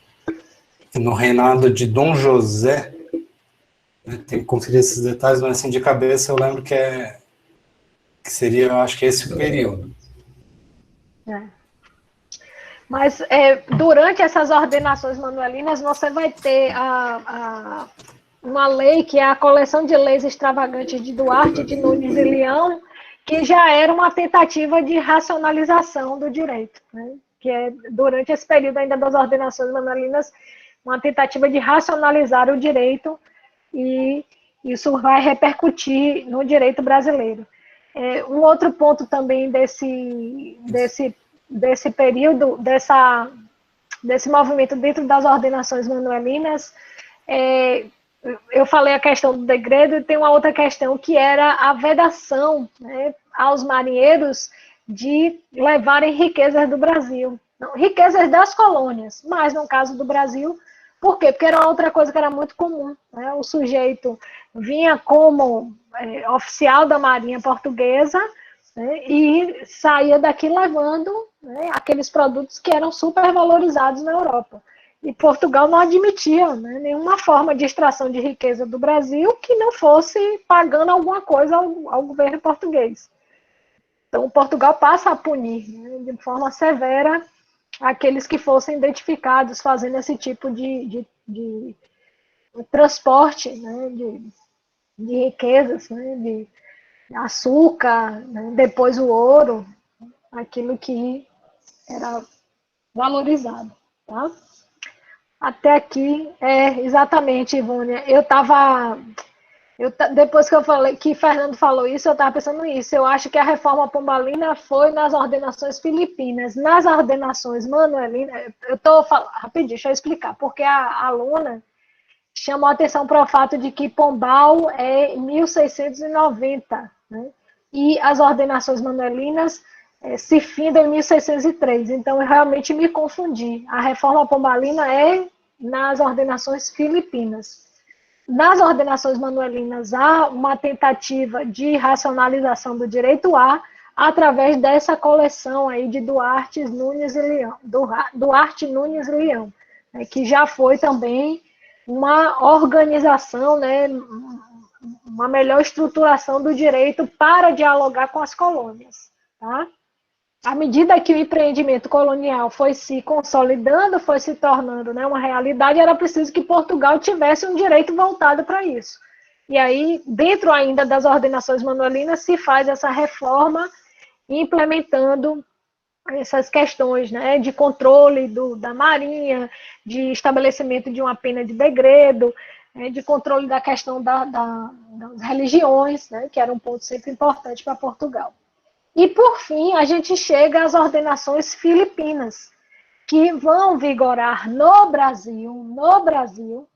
A: no reinado de Dom José. Tem que conferir esses detalhes, mas assim, de cabeça eu lembro que seria, eu acho que esse o período.
B: Mas durante essas ordenações manuelinas, você vai ter uma lei, que é a Coleção de Leis Extravagantes de Duarte de Nunes e Leão, que já era uma tentativa de racionalização do direito, né? Que é, durante esse período ainda das ordenações manuelinas, uma tentativa de racionalizar o direito, e isso vai repercutir no direito brasileiro. Um outro ponto também desse período, desse movimento dentro das ordenações manuelinas, eu falei a questão do degredo, e tem uma outra questão que era a vedação, né, aos marinheiros de levarem riquezas do Brasil. Não, riquezas das colônias, mas no caso do Brasil, por quê? Porque era uma outra coisa que era muito comum, né? O sujeito vinha como oficial da Marinha Portuguesa, né, e saía daqui levando, né, aqueles produtos que eram super valorizados na Europa. E Portugal não admitia, né, nenhuma forma de extração de riqueza do Brasil que não fosse pagando alguma coisa ao governo português. Então, Portugal passa a punir, né, de forma severa aqueles que fossem identificados fazendo esse tipo de transporte, né, de riquezas, né, de açúcar, né, depois o ouro, aquilo que era valorizado, tá? Até aqui, exatamente, Ivônia. Depois que eu falei, que Fernando falou isso, eu estava pensando nisso. Eu acho que a reforma pombalina foi nas ordenações filipinas. Nas ordenações manuelinas, eu estou falando, rapidinho, deixa eu explicar, porque a aluna chamou a atenção para o fato de que Pombal é 1690, né? E as ordenações manuelinas se findam em 1603. Então, eu realmente me confundi. A reforma pombalina é nas ordenações filipinas. Nas ordenações manuelinas, há uma tentativa de racionalização do direito A através dessa coleção aí de Duarte Nunes e Leão, né, que já foi também uma organização, né, uma melhor estruturação do direito para dialogar com as colônias. Tá? À medida que o empreendimento colonial foi se consolidando, foi se tornando, né, uma realidade, era preciso que Portugal tivesse um direito voltado para isso. E aí, dentro ainda das ordenações manuelinas, se faz essa reforma, implementando essas questões, né, de controle da marinha, de estabelecimento de uma pena de degredo, de controle da questão das religiões, né, que era um ponto sempre importante para Portugal. E, por fim, a gente chega às ordenações filipinas, que vão vigorar no Brasil,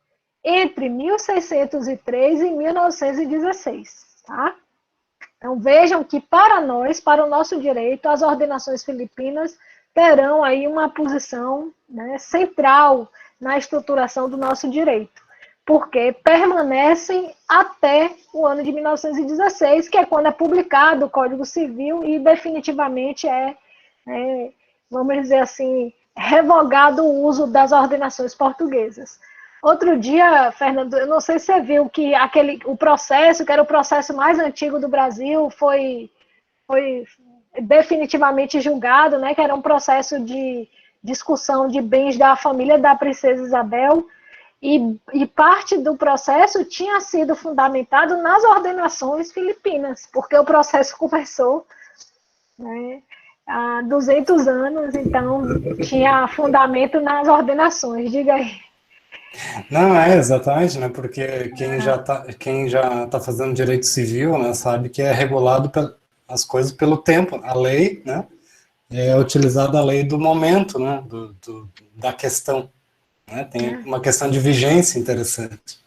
B: entre 1603 e 1916. Tá? Então, vejam que para nós, para o nosso direito, as ordenações filipinas terão aí uma posição, né, central na estruturação do nosso direito, porque permanecem até o ano de 1916, que é quando é publicado o Código Civil e definitivamente vamos dizer assim, revogado o uso das ordenações portuguesas. Outro dia, Fernando, eu não sei se você viu que o processo, que era o processo mais antigo do Brasil, foi definitivamente julgado, né, que era um processo de discussão de bens da família da princesa Isabel, e parte do processo tinha sido fundamentado nas ordenações filipinas, porque o processo começou, né, há 200 anos, então tinha fundamento nas ordenações. Diga aí.
A: Não, exatamente, né? Porque quem já tá fazendo direito civil, né, sabe que é regulado as coisas pelo tempo. A lei, né, é utilizada a lei do momento, né, da questão. Né? Tem uma questão de vigência interessante.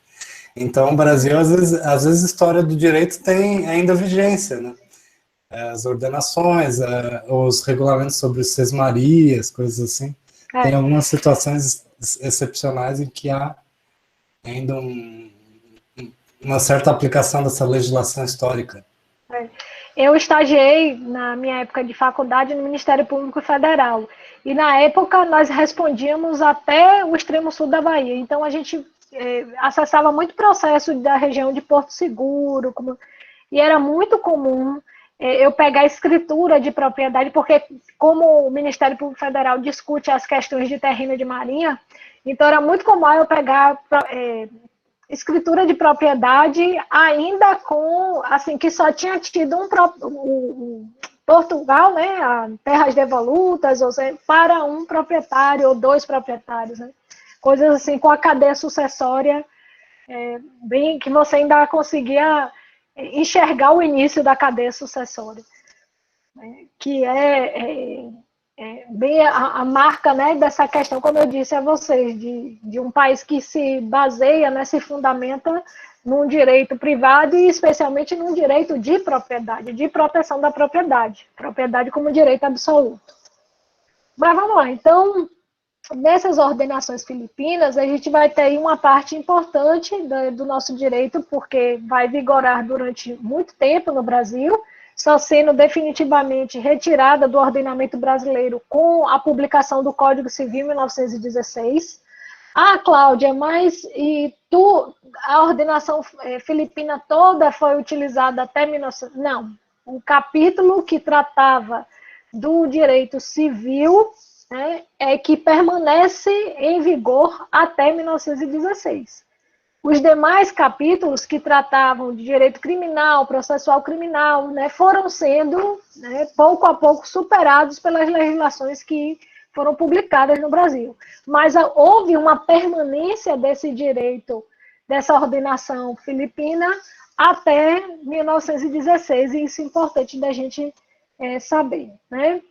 A: Então, o Brasil, às vezes a história do direito tem ainda vigência, né? As ordenações, os regulamentos sobre sesmarias, coisas assim. Tem algumas situações excepcionais em que há ainda uma certa aplicação dessa legislação histórica.
B: Eu estagiei, na minha época de faculdade, no Ministério Público Federal. E, na época, nós respondíamos até o extremo sul da Bahia. Então, a gente acessava muito processo da região de Porto Seguro. E era muito comum eu pegar a escritura de propriedade, porque, como o Ministério Público Federal discute as questões de terreno de marinha, então era muito comum eu pegar escritura de propriedade ainda com, assim, que só tinha tido Portugal, né, terras devolutas, ou seja, para um proprietário ou dois proprietários, né, coisas assim com a cadeia sucessória, bem que você ainda conseguia enxergar o início da cadeia sucessória, né, que bem a marca, né, dessa questão, como eu disse a vocês, de um país que se baseia, né, se fundamenta num direito privado e especialmente num direito de propriedade, de proteção da propriedade como direito absoluto. Mas vamos lá, então, nessas ordenações filipinas, a gente vai ter uma parte importante do nosso direito, porque vai vigorar durante muito tempo no Brasil, só sendo definitivamente retirada do ordenamento brasileiro com a publicação do Código Civil em 1916. Cláudia, mas a ordenação filipina toda foi utilizada até 1900? Não, o capítulo que tratava do direito civil, né, é que permanece em vigor até 1916. Os demais capítulos que tratavam de direito criminal, processual criminal, né, foram sendo, né, pouco a pouco superados pelas legislações que foram publicadas no Brasil. Mas houve uma permanência desse direito, dessa ordenação filipina, até 1916, e isso é importante da gente saber, né?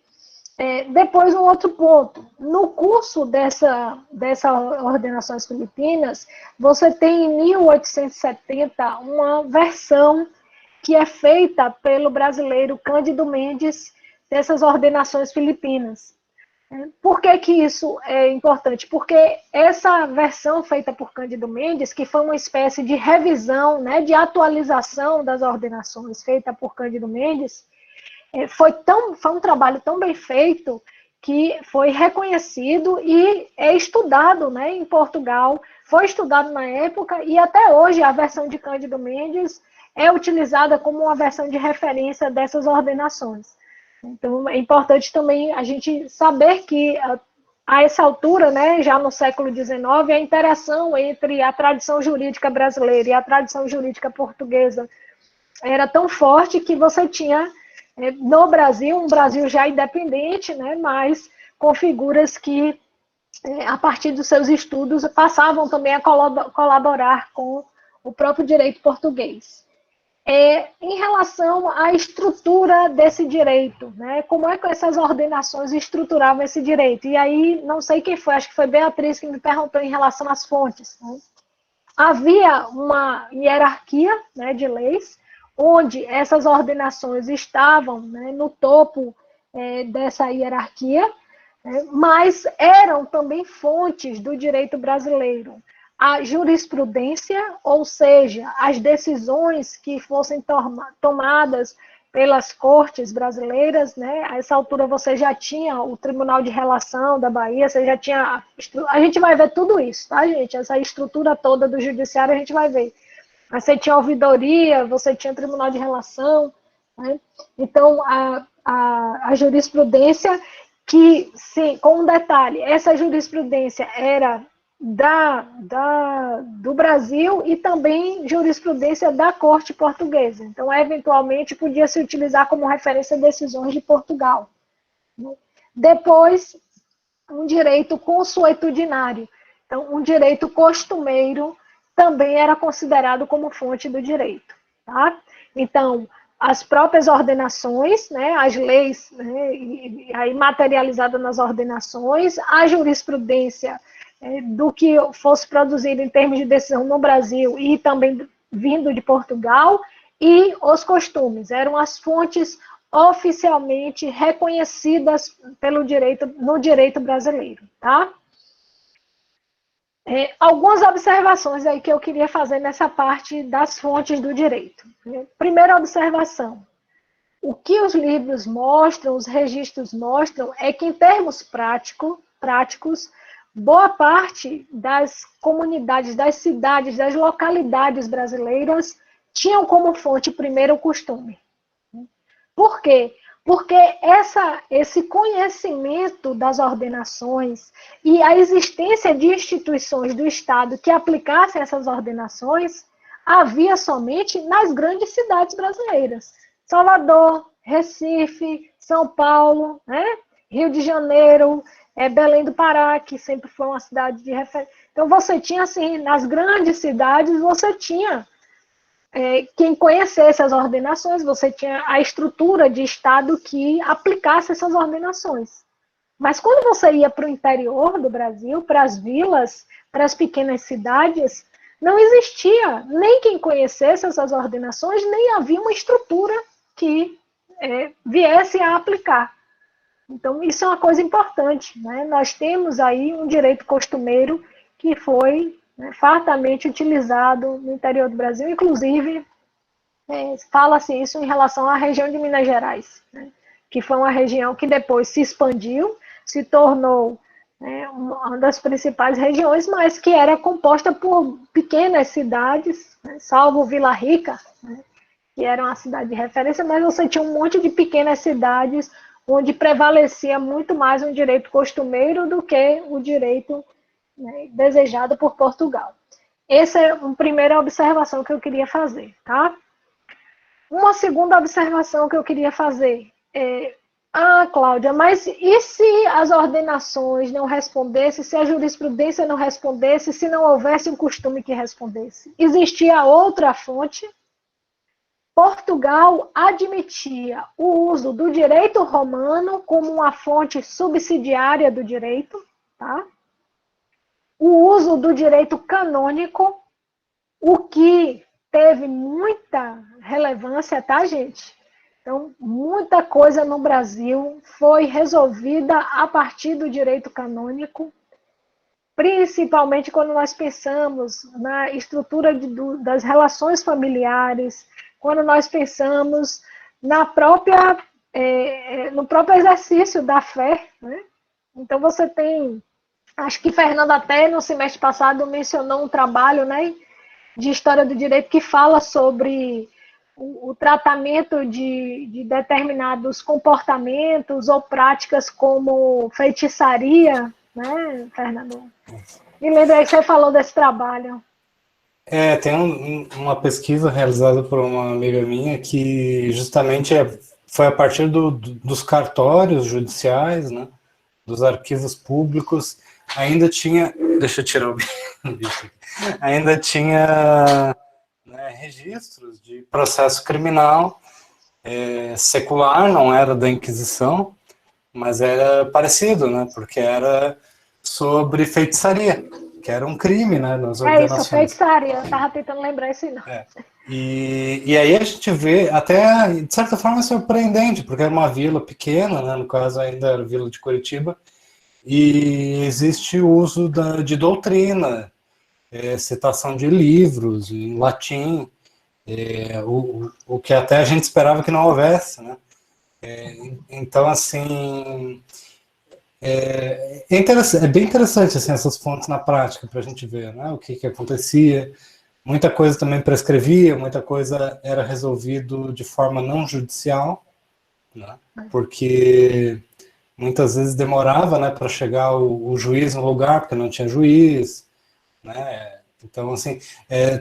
B: Depois, um outro ponto. No curso dessas ordenações filipinas, você tem em 1870 uma versão que é feita pelo brasileiro Cândido Mendes dessas ordenações filipinas. Por que que isso é importante? Porque essa versão feita por Cândido Mendes, que foi uma espécie de revisão, né, de atualização das ordenações feita por Cândido Mendes, foi um trabalho tão bem feito que foi reconhecido e é estudado, né, em Portugal, foi estudado na época e até hoje a versão de Cândido Mendes é utilizada como uma versão de referência dessas ordenações. Então, é importante também a gente saber que, a essa altura, né, já no século XIX, a interação entre a tradição jurídica brasileira e a tradição jurídica portuguesa era tão forte que você tinha, no Brasil, um Brasil já independente, né, mas com figuras que, a partir dos seus estudos, passavam também a colaborar com o próprio direito português. Em relação à estrutura desse direito, né? Como é que essas ordenações estruturavam esse direito? E aí, não sei quem foi, acho que foi Beatriz que me perguntou em relação às fontes. Né? Havia uma hierarquia, né, de leis, onde essas ordenações estavam, né, no topo dessa hierarquia, mas eram também fontes do direito brasileiro. A jurisprudência, ou seja, as decisões que fossem tomadas pelas cortes brasileiras, né? A essa altura você já tinha o Tribunal de Relação da Bahia, você já tinha... A gente vai ver tudo isso, tá, gente? Essa estrutura toda do judiciário a gente vai ver. Você tinha a ouvidoria, você tinha o Tribunal de Relação, né? Então, a jurisprudência que, sim, com um detalhe, essa jurisprudência era do Brasil e também jurisprudência da corte portuguesa. Então, eventualmente, podia se utilizar como referência decisões de Portugal. Depois, um direito consuetudinário. Então, um direito costumeiro também era considerado como fonte do direito. Tá? Então, as próprias ordenações, né, as leis, né, aí materializada nas ordenações, a jurisprudência do que fosse produzido em termos de decisão no Brasil e também vindo de Portugal, e os costumes, eram as fontes oficialmente reconhecidas no direito brasileiro. Tá? Algumas observações aí que eu queria fazer nessa parte das fontes do direito. Primeira observação, o que os livros mostram, os registros mostram, é que em termos práticos, boa parte das comunidades, das cidades, das localidades brasileiras tinham como fonte primeiro o costume. Por quê? Porque esse conhecimento das ordenações e a existência de instituições do Estado que aplicassem essas ordenações havia somente nas grandes cidades brasileiras. Salvador, Recife, São Paulo, né? Rio de Janeiro, Belém do Pará, que sempre foi uma cidade de referência. Então, você tinha, assim, nas grandes cidades, você tinha quem conhecesse as ordenações, você tinha a estrutura de Estado que aplicasse essas ordenações. Mas quando você ia para o interior do Brasil, para as vilas, para as pequenas cidades, não existia nem quem conhecesse essas ordenações, nem havia uma estrutura que viesse a aplicar. Então, isso é uma coisa importante, né? Nós temos aí um direito costumeiro que foi fartamente utilizado no interior do Brasil, inclusive fala-se isso em relação à região de Minas Gerais, né? Que foi uma região que depois se expandiu, se tornou uma das principais regiões, mas que era composta por pequenas cidades, né? Salvo Vila Rica, né? Que era uma cidade de referência, mas você tinha um monte de pequenas cidades onde prevalecia muito mais um direito costumeiro do que o direito, né, desejado por Portugal. Essa é a primeira observação que eu queria fazer. Tá? Uma segunda observação que eu queria fazer Ah, Cláudia, mas e se as ordenações não respondessem, se a jurisprudência não respondesse, se não houvesse um costume que respondesse? Existia outra fonte? Portugal admitia o uso do direito romano como uma fonte subsidiária do direito, tá? O uso do direito canônico, o que teve muita relevância, tá, gente? Então, muita coisa no Brasil foi resolvida a partir do direito canônico, principalmente quando nós pensamos na estrutura das relações familiares, quando nós pensamos na própria, no próprio exercício da fé. Né? Então, você tem, acho que Fernanda até no semestre passado mencionou um trabalho, né, de história do direito que fala sobre o tratamento de determinados comportamentos ou práticas como feitiçaria, né, Fernando? Me lembra aí que você falou desse trabalho.
A: Tem uma pesquisa realizada por uma amiga minha que justamente foi a partir dos cartórios judiciais, né, dos arquivos públicos, ainda tinha... Deixa eu tirar o bicho aqui. Ainda tinha, né, registros de processo criminal secular, não era da Inquisição, mas era parecido, né, porque era sobre feitiçaria, que era um crime, né, nas ordenações.
B: Isso, feitiçaria, eu estava tentando lembrar esse nome.
A: E aí a gente vê, até, de certa forma, surpreendente, porque era uma vila pequena, né, no caso ainda era a vila de Curitiba, e existe o uso de doutrina, citação de livros em latim, o que até a gente esperava que não houvesse, né? Então, assim, é bem interessante assim, essas fontes na prática para a gente ver, né, o que acontecia. Muita coisa também prescrevia, muita coisa era resolvido de forma não judicial, né, porque muitas vezes demorava, né, para chegar o juiz no lugar, porque não tinha juiz, né? Então, assim,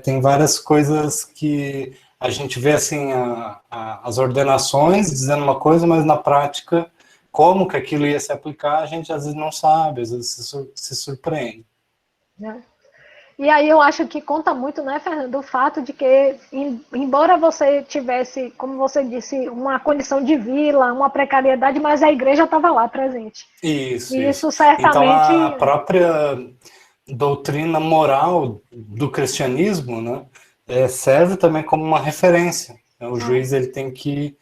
A: tem várias coisas que a gente vê, assim, as ordenações dizendo uma coisa, mas na prática, como que aquilo ia se aplicar, a gente às vezes não sabe, às vezes se surpreende.
B: E aí eu acho que conta muito, né, Fernando, o fato de que, embora você tivesse, como você disse, uma condição de vila, uma precariedade, mas a igreja estava lá presente.
A: Isso.
B: Certamente...
A: Então, a própria doutrina moral do cristianismo, né, serve também como uma referência. O juiz ele tem que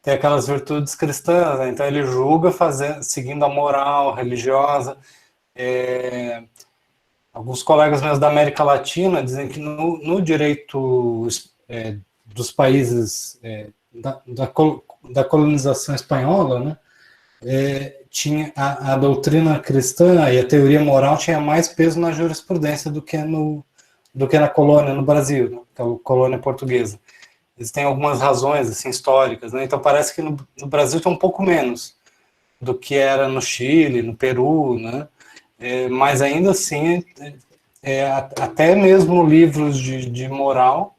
A: ter aquelas virtudes cristãs, né? Então ele julga seguindo a moral religiosa. Alguns colegas meus da América Latina dizem que no direito dos países da colonização espanhola, né, tinha a doutrina cristã e a teoria moral tinha mais peso na jurisprudência do que na colônia, no Brasil, né, que é a colônia portuguesa. Existem algumas razões assim, históricas, né? Então parece que no Brasil tem um pouco menos do que era no Chile, no Peru, né? Mas ainda assim, até mesmo livros de moral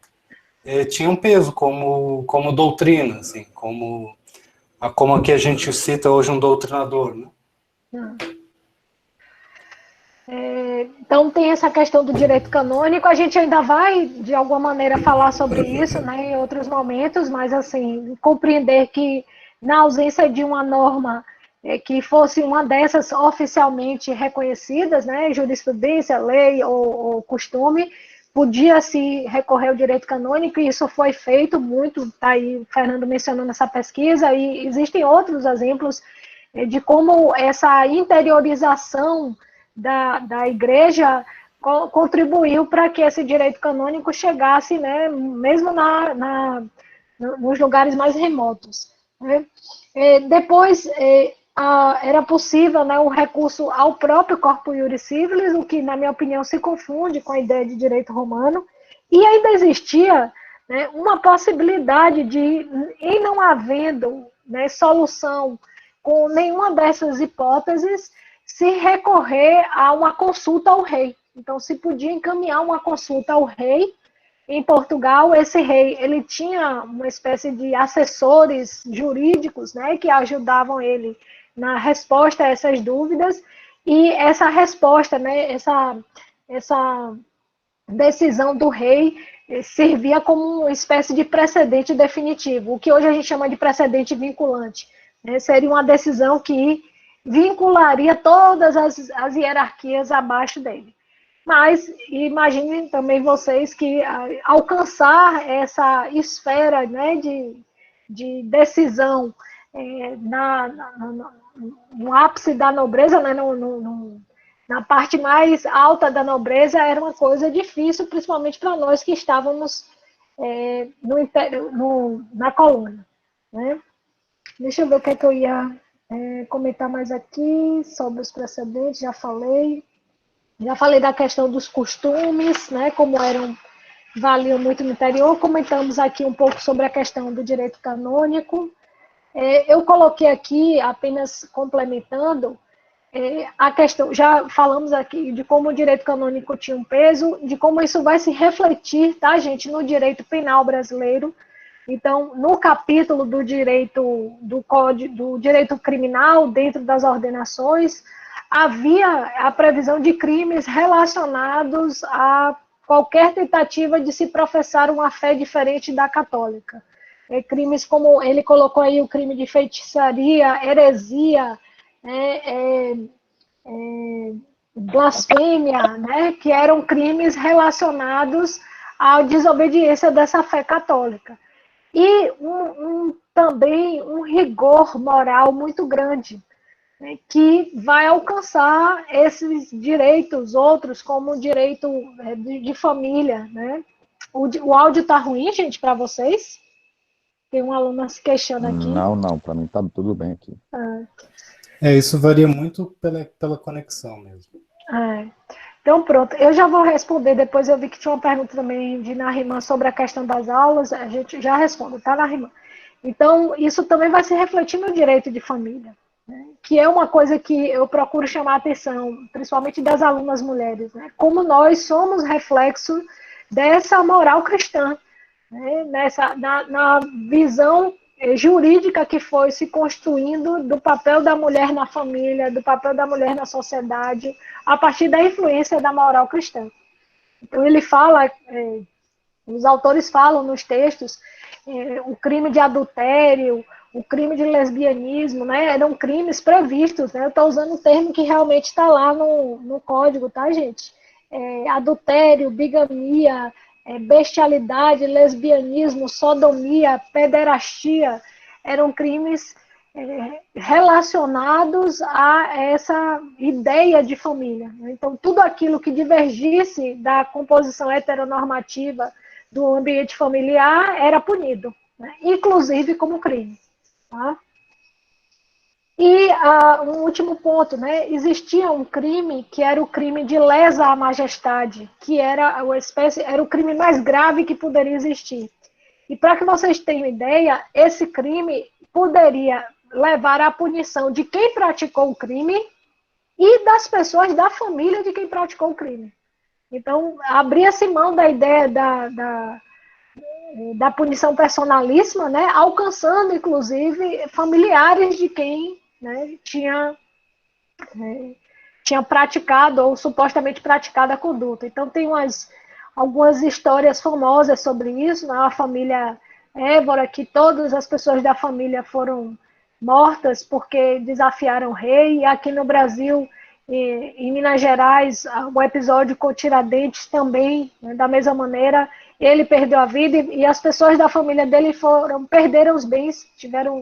A: tinham peso como doutrina, assim, como aqui a gente cita hoje um doutrinador, né?
B: Então tem essa questão do direito canônico, a gente ainda vai, de alguma maneira, falar sobre isso, né, em outros momentos, mas, assim, compreender que, na ausência de uma norma que fosse uma dessas oficialmente reconhecidas, né, jurisprudência, lei ou costume, podia-se recorrer ao direito canônico, e isso foi feito muito, está aí o Fernando mencionando essa pesquisa, e existem outros exemplos de como essa interiorização da igreja contribuiu para que esse direito canônico chegasse, né, mesmo nos lugares mais remotos. Né? Depois, era possível, né, o recurso ao próprio corpus iuris civilis, o que, na minha opinião, se confunde com a ideia de direito romano, e ainda existia, né, uma possibilidade de, em não havendo, né, solução com nenhuma dessas hipóteses, se recorrer a uma consulta ao rei. Então, se podia encaminhar uma consulta ao rei Em Portugal, esse rei, ele tinha uma espécie de assessores jurídicos, né, que ajudavam ele na resposta a essas dúvidas, e essa resposta, né, essa decisão do rei servia como uma espécie de precedente definitivo, o que hoje a gente chama de precedente vinculante, né, seria uma decisão que vincularia todas as hierarquias abaixo dele. Mas imaginem também vocês que alcançar essa esfera, né, de decisão no ápice da nobreza, né, na parte mais alta da nobreza, era uma coisa difícil, principalmente para nós que estávamos na colônia. Né? Deixa eu ver o que é que eu ia comentar mais aqui sobre os precedentes, já falei. Já falei da questão dos costumes, né, como valiam muito no interior. Comentamos aqui um pouco sobre a questão do direito canônico. Eu coloquei aqui, apenas complementando, a questão, já falamos aqui de como o direito canônico tinha um peso, de como isso vai se refletir, tá, gente, no direito penal brasileiro. Então, no capítulo do direito do direito criminal, dentro das ordenações, havia a previsão de crimes relacionados a qualquer tentativa de se professar uma fé diferente da católica. Crimes como ele colocou aí o crime de feitiçaria, heresia, blasfêmia, né, que eram crimes relacionados à desobediência dessa fé católica. E também um rigor moral muito grande, né, que vai alcançar esses direitos outros, como o direito de família. Né? O áudio está ruim, gente, para vocês? Tem uma aluna se queixando aqui.
D: Não, para mim está tudo bem aqui.
A: Isso varia muito pela conexão mesmo.
B: Então, pronto. Eu já vou responder, depois eu vi que tinha uma pergunta também de Nariman sobre a questão das aulas, a gente já responde, tá, Nariman? Então, isso também vai se refletir no direito de família, né? Que é uma coisa que eu procuro chamar a atenção, principalmente das alunas mulheres, né? Como nós somos reflexo dessa moral cristã, né? Na visão jurídica que foi se construindo do papel da mulher na família, do papel da mulher na sociedade, a partir da influência da moral cristã. Então, ele fala, os autores falam nos textos, o crime de adultério, o crime de lesbianismo, né, eram crimes previstos, né, eu estou usando um termo que realmente está lá no código, tá, gente? Adultério, bigamia, bestialidade, lesbianismo, sodomia, pederastia, eram crimes relacionados a essa ideia de família. Então, tudo aquilo que divergisse da composição heteronormativa do ambiente familiar era punido, né? Inclusive como crime. Tá? E um último ponto, né? Existia um crime que era o crime de lesa à majestade, que era o crime mais grave que poderia existir. E para que vocês tenham ideia, esse crime poderia levar à punição de quem praticou o crime e das pessoas da família de quem praticou o crime. Então, abria-se mão da ideia da punição personalíssima, né, alcançando, inclusive, familiares de quem, né, tinha praticado ou supostamente praticado a conduta. Então, tem algumas histórias famosas sobre isso, né, a família Évora, que todas as pessoas da família foram mortas porque desafiaram o rei, e aqui no Brasil, em Minas Gerais, o episódio com Tiradentes também, né, da mesma maneira, ele perdeu a vida e as pessoas da família dele perderam os bens,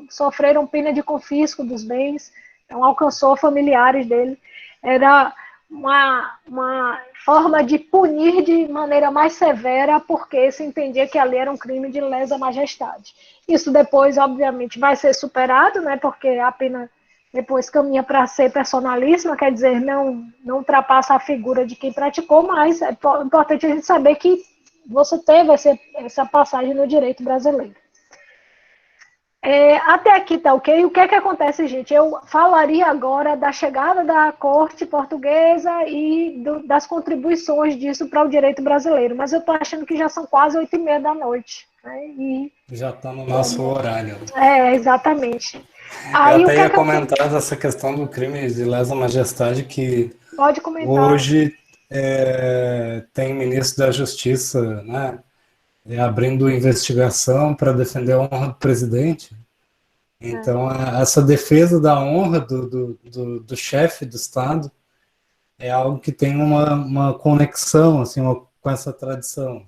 B: sofreram pena de confisco dos bens, então alcançou familiares dele. Era uma forma de punir de maneira mais severa, porque se entendia que ali era um crime de lesa majestade. Isso depois, obviamente, vai ser superado, né, porque a pena depois caminha para ser personalíssima, quer dizer, não ultrapassa a figura de quem praticou, mas é importante a gente saber que você teve essa passagem no direito brasileiro. Até aqui tá ok. O que é que acontece, gente? Eu falaria agora da chegada da corte portuguesa e das contribuições disso para o direito brasileiro, mas eu estou achando que já são quase 8h30 da noite. Né?
A: Já está no nosso horário.
B: Exatamente.
A: Eu até ia comentar dessa questão do crime de lesa majestade, que
B: pode comentar.
A: Hoje tem ministro da Justiça, né, abrindo investigação para defender a honra do presidente. Então, essa defesa da honra do chefe do Estado é algo que tem uma conexão assim, com essa tradição,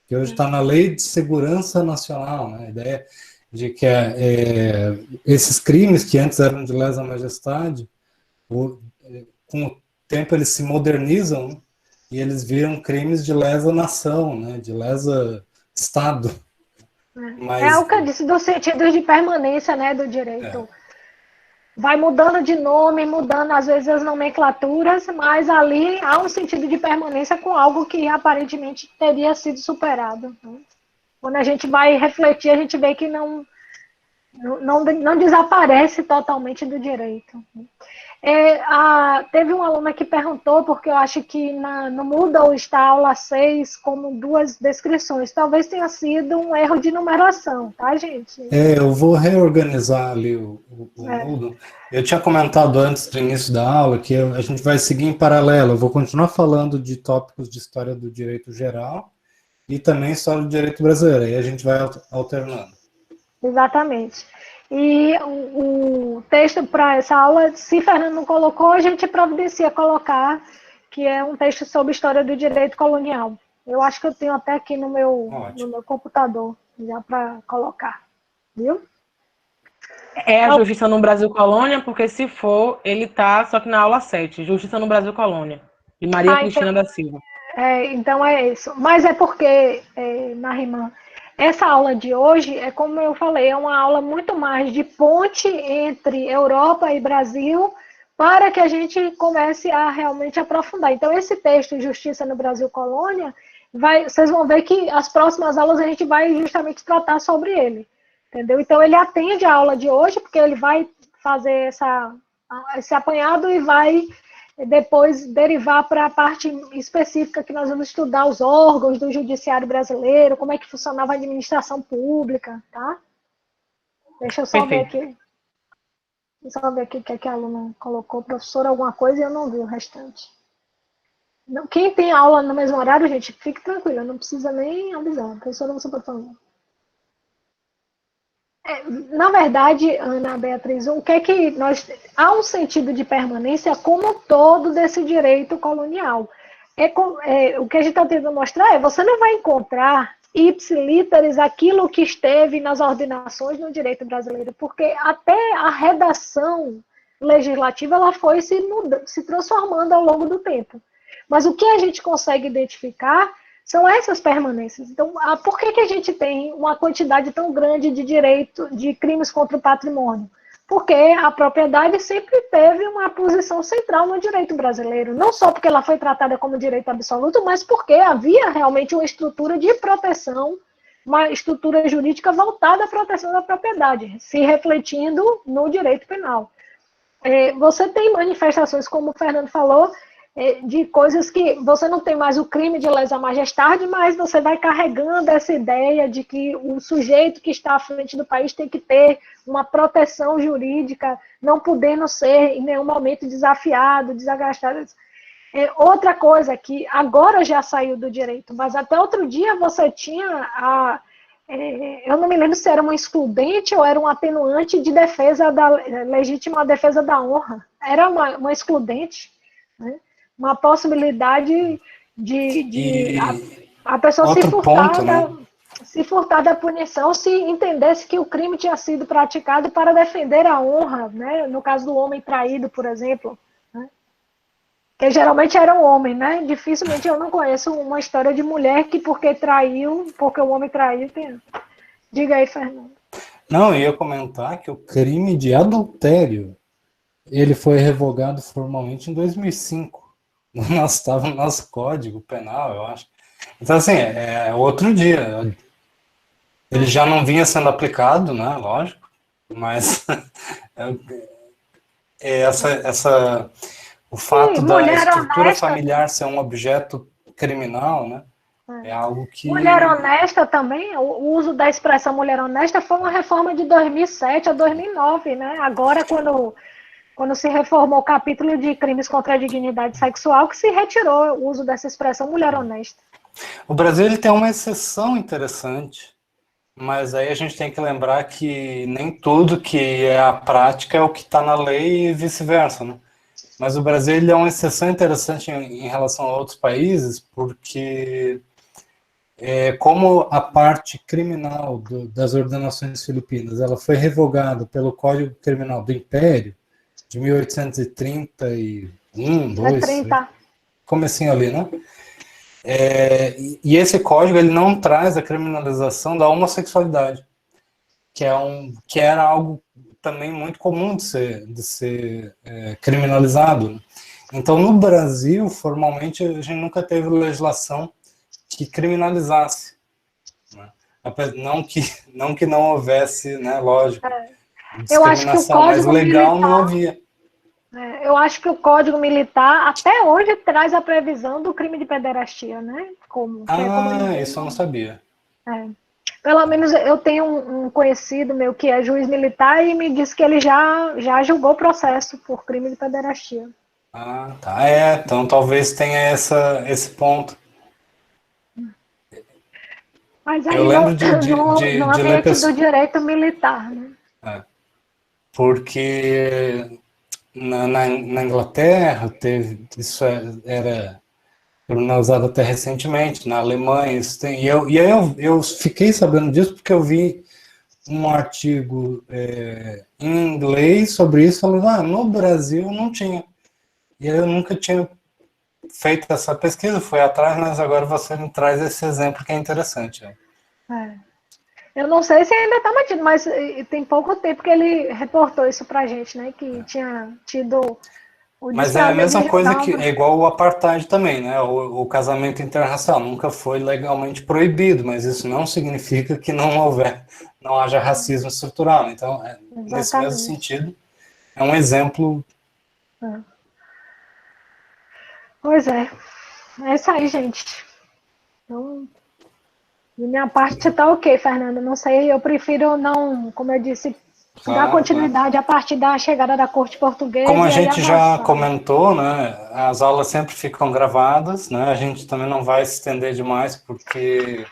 A: que hoje está na Lei de Segurança Nacional, né, a ideia de que esses crimes que antes eram de lesa majestade, com o tempo eles se modernizam e eles viram crimes de lesa nação, né, de lesa Estado.
B: É o que eu disse do sentido de permanência, né, do direito. Vai mudando de nome, mudando às vezes as nomenclaturas, mas ali há um sentido de permanência com algo que aparentemente teria sido superado. Quando a gente vai refletir, a gente vê que não desaparece totalmente do direito. Teve uma aluna que perguntou, porque eu acho que no Moodle está a aula 6 como 2 descrições. Talvez tenha sido um erro de numeração, tá, gente?
A: Eu vou reorganizar ali o Moodle. Eu tinha comentado antes do início da aula que a gente vai seguir em paralelo. Eu vou continuar falando de tópicos de história do direito geral e também história do direito brasileiro. Aí a gente vai alternando.
B: Exatamente. E o texto para essa aula, se Fernando não colocou, a gente providencia colocar, que é um texto sobre história do direito colonial. Eu acho que eu tenho até aqui no meu computador, já para colocar. Viu?
E: É a Justiça no Brasil Colônia, porque se for, ele tá só que na aula 7, Justiça no Brasil Colônia, de Maria Cristina da Silva.
B: Então é isso. Mas é porque, Narimã, essa aula de hoje, como eu falei, é uma aula muito mais de ponte entre Europa e Brasil, para que a gente comece a realmente aprofundar. Então, esse texto, Justiça no Brasil Colônia, vocês vão ver que as próximas aulas a gente vai justamente tratar sobre ele. Entendeu? Então, ele atende a aula de hoje, porque ele vai fazer esse apanhado e vai depois derivar para a parte específica que nós vamos estudar os órgãos do judiciário brasileiro, como é que funcionava a administração pública, tá? Deixa eu só ver aqui. Deixa eu só ver aqui o que a aluna colocou, professor, alguma coisa, e eu não vi o restante. Não, quem tem aula no mesmo horário, gente, fique tranquila, não precisa nem avisar. Professora, você pode falar. Na verdade, Ana Beatriz, o que é que há um sentido de permanência como todo desse direito colonial. O que a gente está tentando mostrar você não vai encontrar ipsilíteres aquilo que esteve nas ordenações no direito brasileiro, porque até a redação legislativa ela foi se transformando ao longo do tempo. Mas o que a gente consegue identificar são essas permanências. Então, por que a gente tem uma quantidade tão grande de crimes contra o patrimônio? Porque a propriedade sempre teve uma posição central no direito brasileiro, não só porque ela foi tratada como direito absoluto, mas porque havia realmente uma estrutura de proteção, uma estrutura jurídica voltada à proteção da propriedade, se refletindo no direito penal. Você tem manifestações, como o Fernando falou, de coisas que você não tem mais o crime de lesa majestade, mas você vai carregando essa ideia de que o sujeito que está à frente do país tem que ter uma proteção jurídica, não podendo ser em nenhum momento desafiado, desagastado. Outra coisa que agora já saiu do direito, mas até outro dia você tinha eu não me lembro se era um excludente ou era um atenuante de defesa legítima defesa da honra. Era uma excludente, né? Uma possibilidade de a pessoa se furtar da punição se entendesse que o crime tinha sido praticado para defender a honra, né? No caso do homem traído, por exemplo, né? Que geralmente era um homem, né? Dificilmente eu não conheço uma história de mulher que porque o homem traiu, tem... Diga aí, Fernando.
A: Não, eu ia comentar que o crime de adultério ele foi revogado formalmente em 2005. Estava no nosso código penal, eu acho. Então, assim, outro dia. Ele já não vinha sendo aplicado, né? Lógico, Mas o fato
B: Sim,
A: da estrutura familiar ser um objeto criminal, né? É algo que...
B: Mulher honesta também, o uso da expressão mulher honesta foi uma reforma de 2007 a 2009, né? Agora, quando se reformou o capítulo de crimes contra a dignidade sexual, que se retirou o uso dessa expressão mulher honesta.
A: O Brasil ele tem uma exceção interessante, mas aí a gente tem que lembrar que nem tudo que é a prática é o que está na lei e vice-versa, né? Mas o Brasil ele é uma exceção interessante em relação a outros países, porque como a parte criminal das ordenações filipinas ela foi revogada pelo Código Criminal do Império de 1831, 2, comecinho ali, né? E esse código ele não traz a criminalização da homossexualidade, que era algo também muito comum de ser criminalizado. Então, no Brasil, formalmente, a gente nunca teve legislação que criminalizasse, né? Não que não houvesse, né, lógico, discriminação, mas legal não havia.
B: Eu acho que o Código Militar até hoje traz a previsão do crime de pederastia, né?
A: Isso eu não sabia.
B: Pelo menos eu tenho um conhecido meu que é juiz militar e me disse que ele já julgou processo por crime de pederastia.
A: Tá. Então talvez tenha esse ponto.
B: Mas aí
A: eu lembro
B: no ambiente do direito militar, né?
A: Porque na Inglaterra isso era usado até recentemente, na Alemanha isso tem, e aí eu fiquei sabendo disso porque eu vi um artigo em inglês sobre isso, falando, no Brasil não tinha, e eu nunca tinha feito essa pesquisa, fui atrás, mas agora você me traz esse exemplo que é interessante.
B: Eu não sei se ainda está mantido, mas tem pouco tempo que ele reportou isso pra gente, né? Que tinha tido o
A: Mas é a mesma coisa que é igual o apartheid também, né? O casamento interracial nunca foi legalmente proibido, mas isso não significa que não haja racismo estrutural. Então, nesse mesmo sentido, é um exemplo.
B: Pois é. É isso aí, gente. Então, de minha parte tá ok, Fernando. Não sei, eu prefiro não, como eu disse, dar continuidade a partir da chegada da corte portuguesa.
A: Como a gente já comentou, né, as aulas sempre ficam gravadas, né, a gente também não vai se estender demais, porque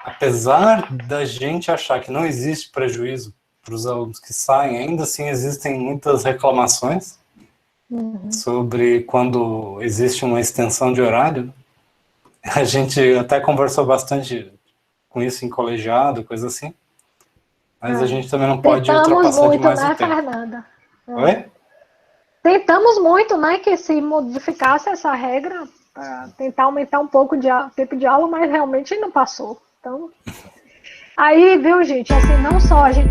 A: apesar da gente achar que não existe prejuízo para os alunos que saem, ainda assim existem muitas reclamações sobre quando existe uma extensão de horário. A gente até conversou bastante com isso em colegiado, coisa assim. Mas a gente também não pode ultrapassar demais o tempo.
B: Fernanda?
A: Oi?
B: Tentamos muito, né, que se modificasse essa regra para tentar aumentar um pouco de tempo de aula, mas realmente não passou. Então, aí, viu, gente, assim, não só a gente